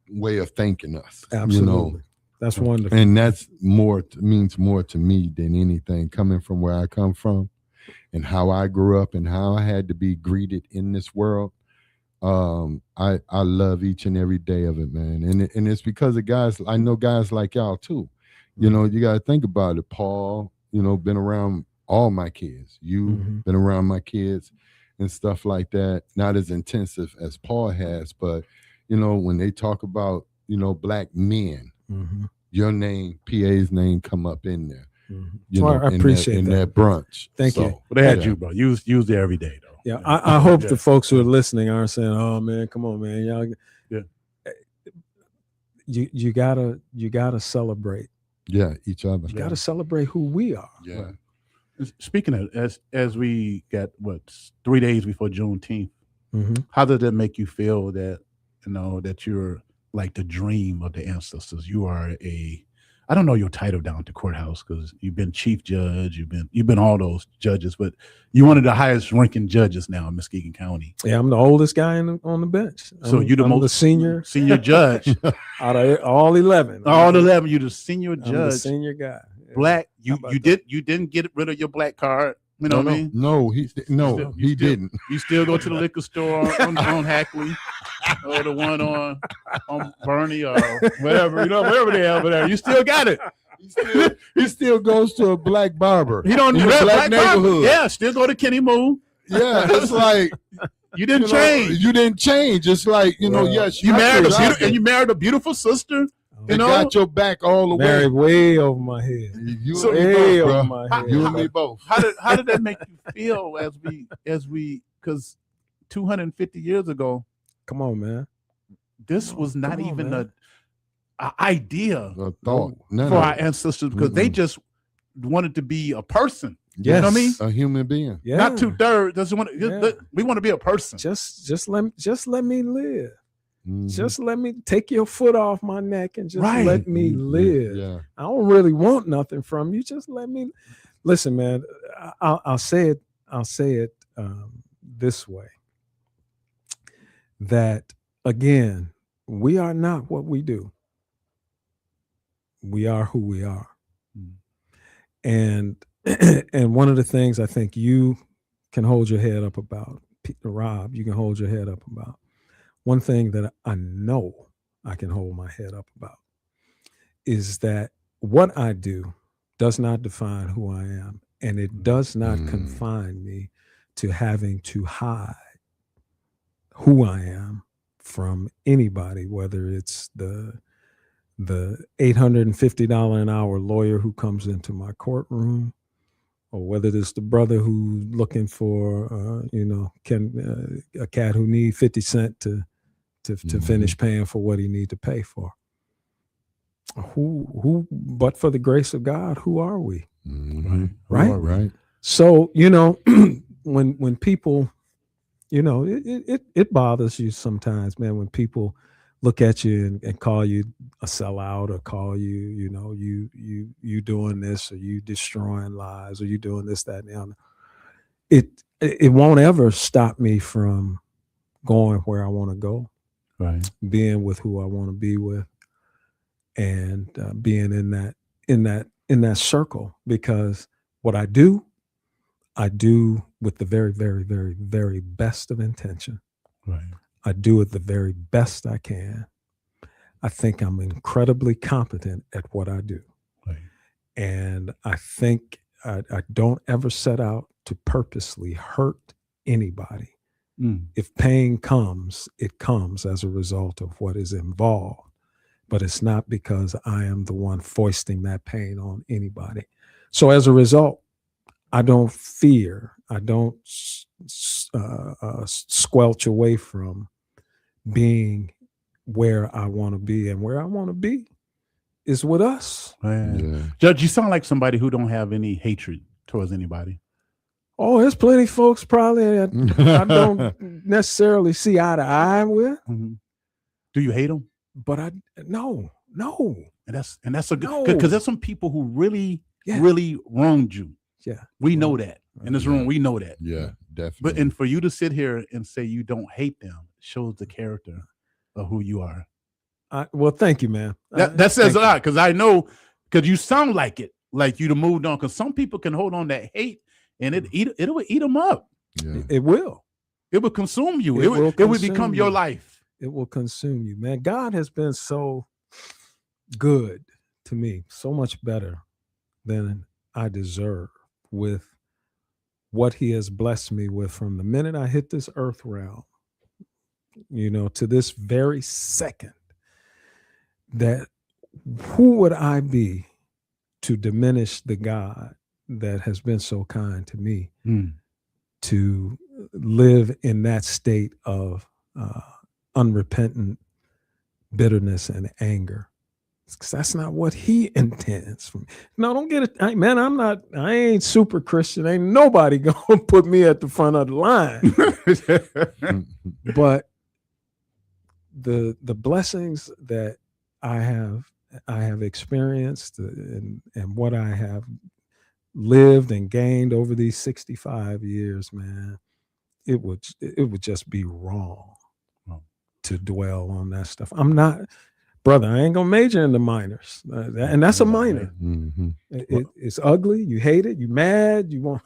way of thanking us. Absolutely. You know, that's wonderful. And that's means more to me than anything, coming from where I come from and how I grew up and how I had to be greeted in this world. I love each and every day of it, man. And it's because of guys, I know guys like y'all too. You know, you got to think about it. Paul, you know, been around all my kids. You been around my kids and stuff like that. Not as intensive as Paul has, but you know, when they talk about, you know, black men, your name, PA's name come up in there. You know, I appreciate in that brunch. Thank you. But they had you, bro. You was there every day, though. Yeah, I hope the folks who are listening aren't saying, "Oh man, come on, man, y'all." You gotta celebrate. Yeah, each other. You gotta celebrate who we are. Yeah. Speaking of, as we got 3 days before Juneteenth, how did that make you feel that, you know, that you're like the dream of the ancestors? You are I don't know your title down at the courthouse because you've been chief judge, you've been all those judges, but you're one of the highest ranking judges now in Muskegon County. Yeah, I'm the oldest guy on the bench. So you're the senior judge out of all 11. All 11, you're the senior judge. I'm the senior guy. Black. You didn't get rid of your black card. You know what I mean? No, he didn't. You still go to the liquor store on Hackley, or the one on Bernie, or whatever, you know, wherever they have there. You still got it. He still goes to a black barber. He don't in a black neighborhood. Yeah, still go to Kenny Moo. Yeah, it's like you didn't change. You didn't change. It's like, you know, yes, you married a beautiful sister. You know, got your back all the way. Married way over my head. You and me both, bro. You and me both. How did that make you feel as we because 250 years ago? Come on, man. This was not even an idea, a thought for our ancestors because they just wanted to be a person. Yes. You know what I mean? A human being. Yeah. Not 2/3. We want to be a person. Just let me live. Just let me take your foot off my neck and just let me live. Yeah. I don't really want nothing from you. Just let me listen, man. I'll say it. I'll say it this way. That again, we are not what we do. We are who we are. And one of the things I think you can hold your head up about, Rob, you can hold your head up about. One thing that I know I can hold my head up about is that what I do does not define who I am, and it does not confine me to having to hide who I am from anybody, whether it's the $850 an hour lawyer who comes into my courtroom, or whether it's the brother who's looking for, a cat who needs 50 cents to finish paying for what he needs to pay for. Who, but for the grace of God, who are we? Right. So, when people, it bothers you sometimes, man, when people look at you and call you a sellout, or call you, you doing this, or you destroying lives, or you doing this, that, and the other. It won't ever stop me from going where I want to go, being with who I want to be with, and being in that circle, because what I do with the very, very, very, very best of intention. I do it the very best I can. I think I'm incredibly competent at what I do. And I think I don't ever set out to purposely hurt anybody. If pain comes, it comes as a result of what is involved. But it's not because I am the one foisting that pain on anybody. So as a result, I don't fear. I don't squelch away from being where I want to be, and where I want to be is with us. Judge, you sound like somebody who don't have any hatred towards anybody. Oh, there's plenty of folks probably I don't necessarily see eye to eye with. Do you hate them? But no. And that's a good, because there's some people who really wronged you. Yeah, we know that in this room. We know that. Yeah, definitely. And for you to sit here and say you don't hate them shows the character of who you are. Well, thank you, man. That says a lot, because I know, because you sound like it, like you'd have moved on. Because some people can hold on that hate, and it will eat them up. Yeah. It will. It will consume you. It will become your life. It will consume you, man. God has been so good to me, so much better than I deserve, with what he has blessed me with from the minute I hit this earth realm, to this very second. That who would I be to diminish the God that has been so kind to me, to live in that state of unrepentant bitterness and anger? Because that's not what he intends for me. No, don't get it. I ain't super Christian. Ain't nobody gonna put me at the front of the line. But the blessings that I have experienced, and what I have lived and gained over these 65 years, man, it would just be wrong to dwell on that stuff. I'm not, brother, I ain't gonna major in the minors, and that's a minor. It's ugly. You hate it. You mad. You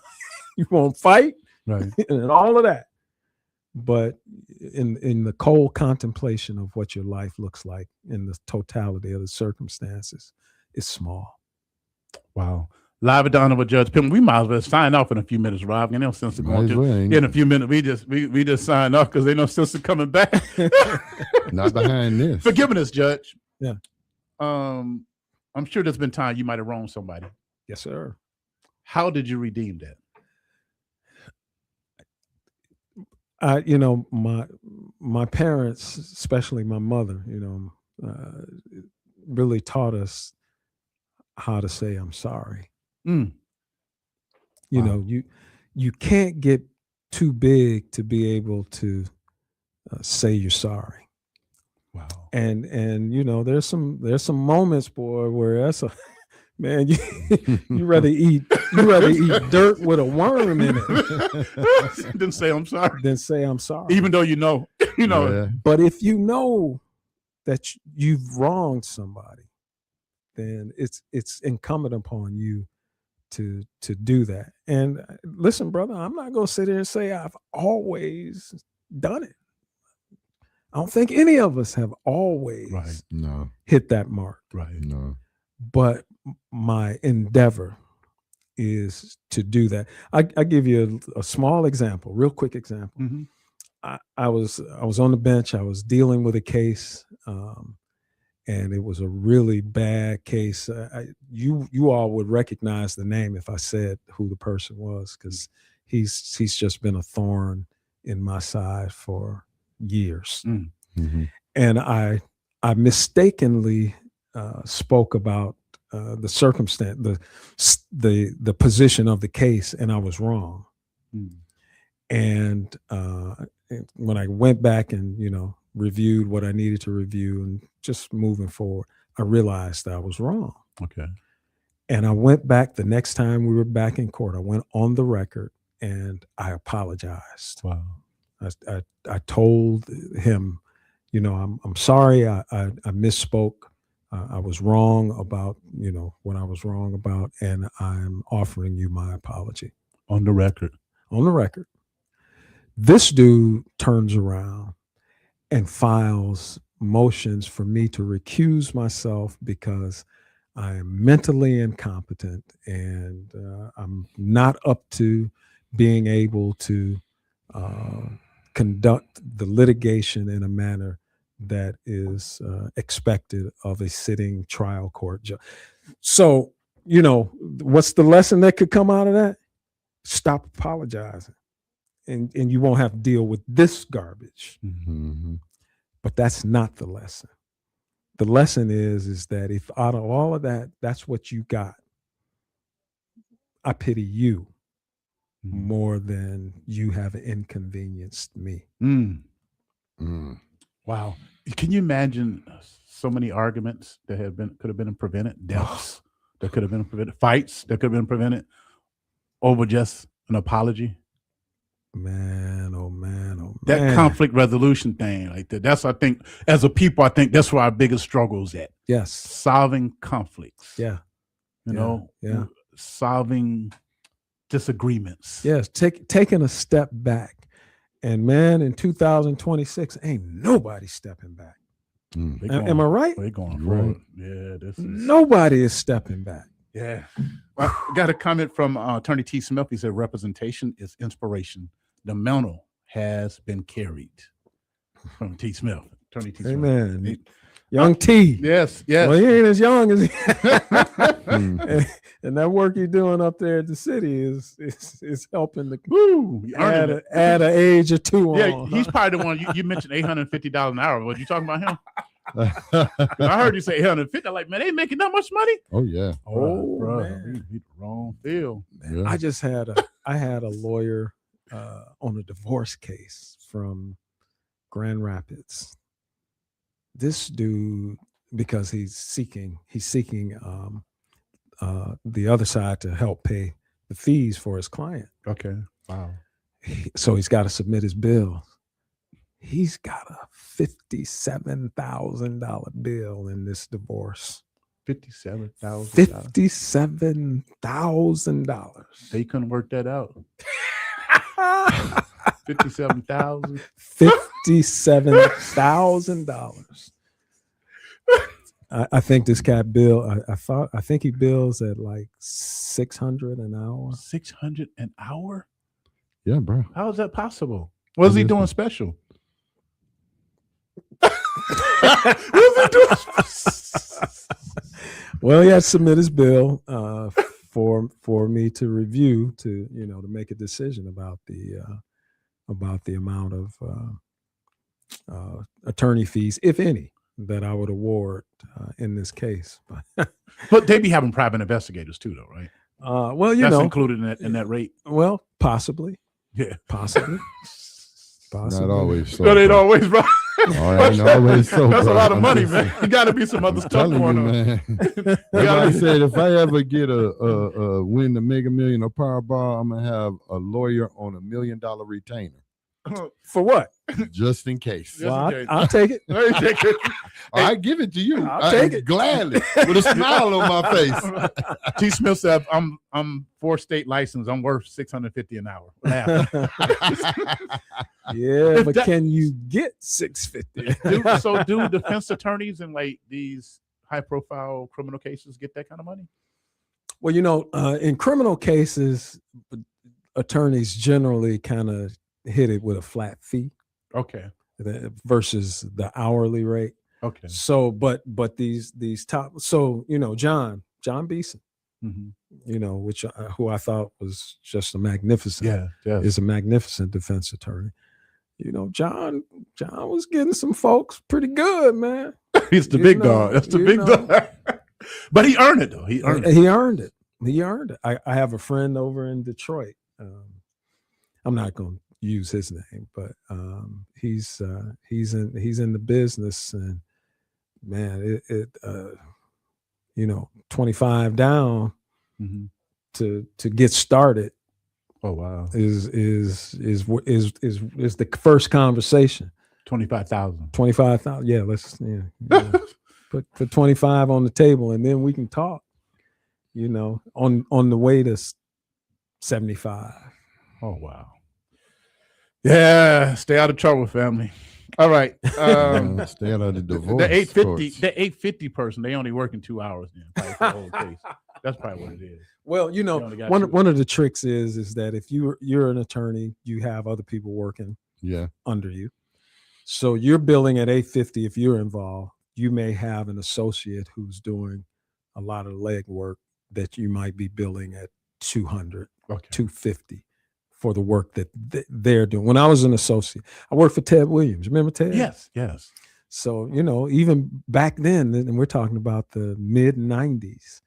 won't fight, and all of that. But in the cold contemplation of what your life looks like in the totality of the circumstances, it's small. Wow. Live at Donovan with Judge Pittman. We might as well sign off in a few minutes, Rob. No sense of going to in a few minutes. We just sign off because there's no sense of coming back. Not behind this. Forgiving us, Judge. Yeah. I'm sure there's been time you might have wronged somebody. Yes, sir. How did you redeem that? My parents, especially my mother, really taught us how to say I'm sorry. You can't get too big to be able to say you're sorry. And you know, there's some moments, boy, where that's a man, you rather eat dirt with a worm in it Then say I'm sorry. than say I'm sorry. Even though you know. Yeah. But if you know that you've wronged somebody, then it's incumbent upon you to do that. And listen, brother, I'm not going to sit here and say I've always done it. I don't think any of us have always hit that mark. Right. No. But my endeavor is to do that. I give you a small example, real quick example. Mm-hmm. I was on the bench. I was dealing with a case, and it was a really bad case. You all would recognize the name if I said who the person was, because he's just been a thorn in my side for years. Mm-hmm. And I mistakenly spoke about the circumstance, the position of the case, and I was wrong. And when I went back and reviewed what I needed to review and just moving forward, I realized that I was wrong. Okay. And I went back the next time we were back in court. I went on the record and I apologized. Wow. I told him, I'm sorry. I misspoke. I was wrong about, what I was wrong about, and I'm offering you my apology. On the record. On the record. This dude turns around and files motions for me to recuse myself because I am mentally incompetent and I'm not up to being able to conduct the litigation in a manner that is expected of a sitting trial court judge. So, what's the lesson that could come out of that? Stop apologizing. And you won't have to deal with this garbage. Mm-hmm. But that's not the lesson. The lesson is that if out of all of that, that's what you got, I pity you more than you have inconvenienced me. Wow. Can you imagine so many arguments that could have been prevented, deaths that could have been prevented, fights that could have been prevented over just an apology? Man, oh man, oh man. That conflict resolution thing like that. That's, I think, as a people, I think that's where our biggest struggle is at. Yes. Solving conflicts. Yeah. Yeah. Solving disagreements. Yes. Taking a step back. And man, in 2026, ain't nobody stepping back. Am I right? They're going forward. Yeah. Nobody is stepping back. Yeah. Well, I got a comment from Attorney T. Smith. He said, representation is inspiration. The mantle has been carried. From T. Smith. Attorney T. Smith. Amen. Young T. Yes. Well, he ain't as young as he and that work you're doing up there at the city is helping to add an age or two on. He's probably the one you mentioned $850 an hour. What you talking about him? I heard you say $850. Like, man, they making that much money? Oh yeah. Oh, bro, man. He the wrong field. Yeah. I had a lawyer on a divorce case from Grand Rapids. This dude, because he's seeking the other side to help pay the fees for his client. Okay. Wow. So he's got to submit his bill. He's got a $57,000 bill in this divorce. $57,000. $57,000. They couldn't work that out. $57,000. $57,000. I think this cat bill. I think he bills at like $600 an hour. $600 an hour? Yeah, bro. How is that possible? What is he doing special? Well, he had to submit his bill for me to review to make a decision about the amount of attorney fees, if any, that I would award in this case. But they be having private investigators too, though, right? Well, that's included in that rate. Well, possibly. Yeah, possibly. Not always. So, no, they always, right? All right, always so. That's bro. a lot of I'm money, just- man. You got to be some other I'm stuff telling going you, on. man. Like I said, if I ever get a win the Mega Million or Powerball, I'm gonna have a lawyer on $1 million retainer For what? just in case. Just Well, in case. I'll take it. Hey, take it. I give it to you. I'll take it. Gladly with a smile on my face. T. Smith said, I'm 4-state licensed. I'm worth $650 an hour. Yeah, but that- can you get $650? So do defense attorneys in like these high profile criminal cases get that kind of money? Well, in criminal cases, attorneys generally kind of hit it with a flat fee Okay. versus the hourly rate. Okay. So, but these top, so John Beeson, Mm-hmm. which who I thought was just a magnificent, Yeah. is a magnificent defense attorney. John was getting some folks pretty good, man. He's the big dog. That's the big dog. But he earned it though. He earned it. He earned it. I have a friend over in Detroit. I'm not going to use his name, but he's in the business, and man, it 25 down to get started. Oh wow. Is the first conversation. 25,000. 25,000. Yeah, let's put 25 on the table, and then we can talk. On the way to 75. Oh wow. Yeah, stay out of trouble, family. All right. Stay out of the divorce. The 850 person, they only working 2 hours then. Probably for the whole case. That's probably what it is. Well, one of the tricks is that if you're an attorney, you have other people working under you. So you're billing at $850 if you're involved. You may have an associate who's doing a lot of leg work that you might be billing at $200, $250 for the work that they're doing. When I was an associate, I worked for Ted Williams. Remember Ted? Yes. So, even back then, and we're talking about the mid 90s,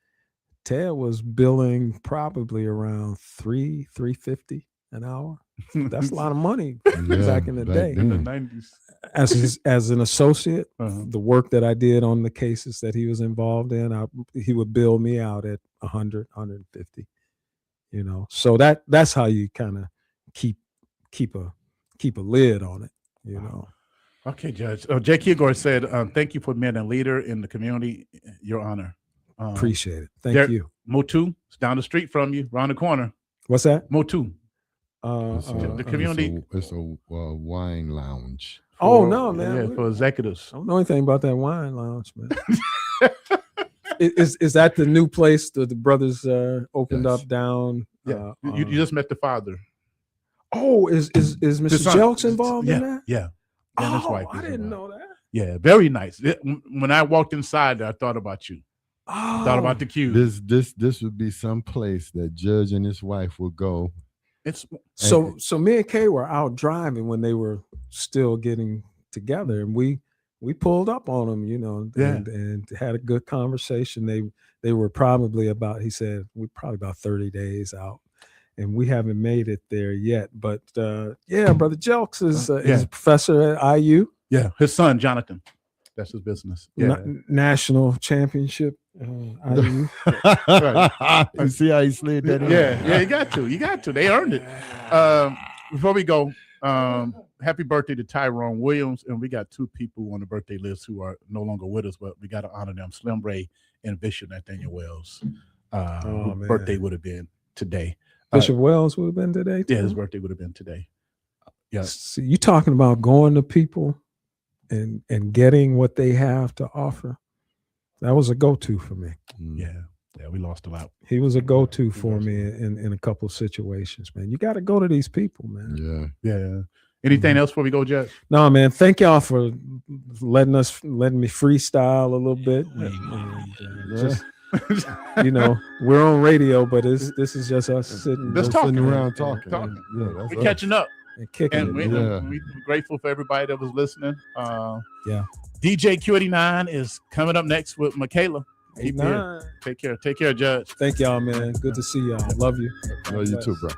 Ted was billing probably around $350 an hour. That's a lot of money back in the day. In the 90s. As an associate, the work that I did on the cases that he was involved in, he would bill me out at 100, 150. So that's how you kind of keep a lid on it. Okay, Judge. Jay Kilgore said, "Thank you for being a leader in the community. Your honor." Appreciate it. Thank you. Motu, it's down the street from you, around the corner. What's that? Motu. The community. It's a wine lounge. Oh no, man! Yeah, for executives. I don't know anything about that wine lounge, man. Is that the new place that the brothers opened up down? Yeah, you just met the father. Oh, is Mr. Jelks involved in that? Yeah. Oh, his wife I didn't know that. Yeah, very nice. When I walked inside, I thought about you. Oh, I thought about the cue. This would be some place that Judge and his wife would go. So me and Kay were out driving when they were still getting together, and we pulled up on them, and had a good conversation. They were probably he said we're probably about 30 days out, and we haven't made it there yet. But Brother Jelks is a professor at IU. Yeah, his son Jonathan. That's his business. Yeah, national championship. IU. Right. You see how he slid that in? Yeah, you got to. They earned it. Before we go, happy birthday to Tyrone Williams, and we got 2 people on the birthday list who are no longer with us, but we got to honor them: Slim Ray and Bishop Nathaniel Wells. Whose birthday would have been today. Bishop Wells would have been today. Yeah, his birthday would have been today. Yeah. See, you talking about going to people and getting what they have to offer. That was a go-to for me. Yeah, we lost a lot. He was a go-to for me in a couple of situations, man. You got to go to these people, man. Yeah. Anything else before we go, Judge? No, man. Thank y'all for letting me freestyle a little bit. Just, we're on radio, but this is just us sitting around talking. We're catching up and kicking. And we're grateful for everybody that was listening. DJ Q89 is coming up next with Michaela. Take care, Judge. Thank y'all, man. Good to see y'all. Love you. Love you too, bro.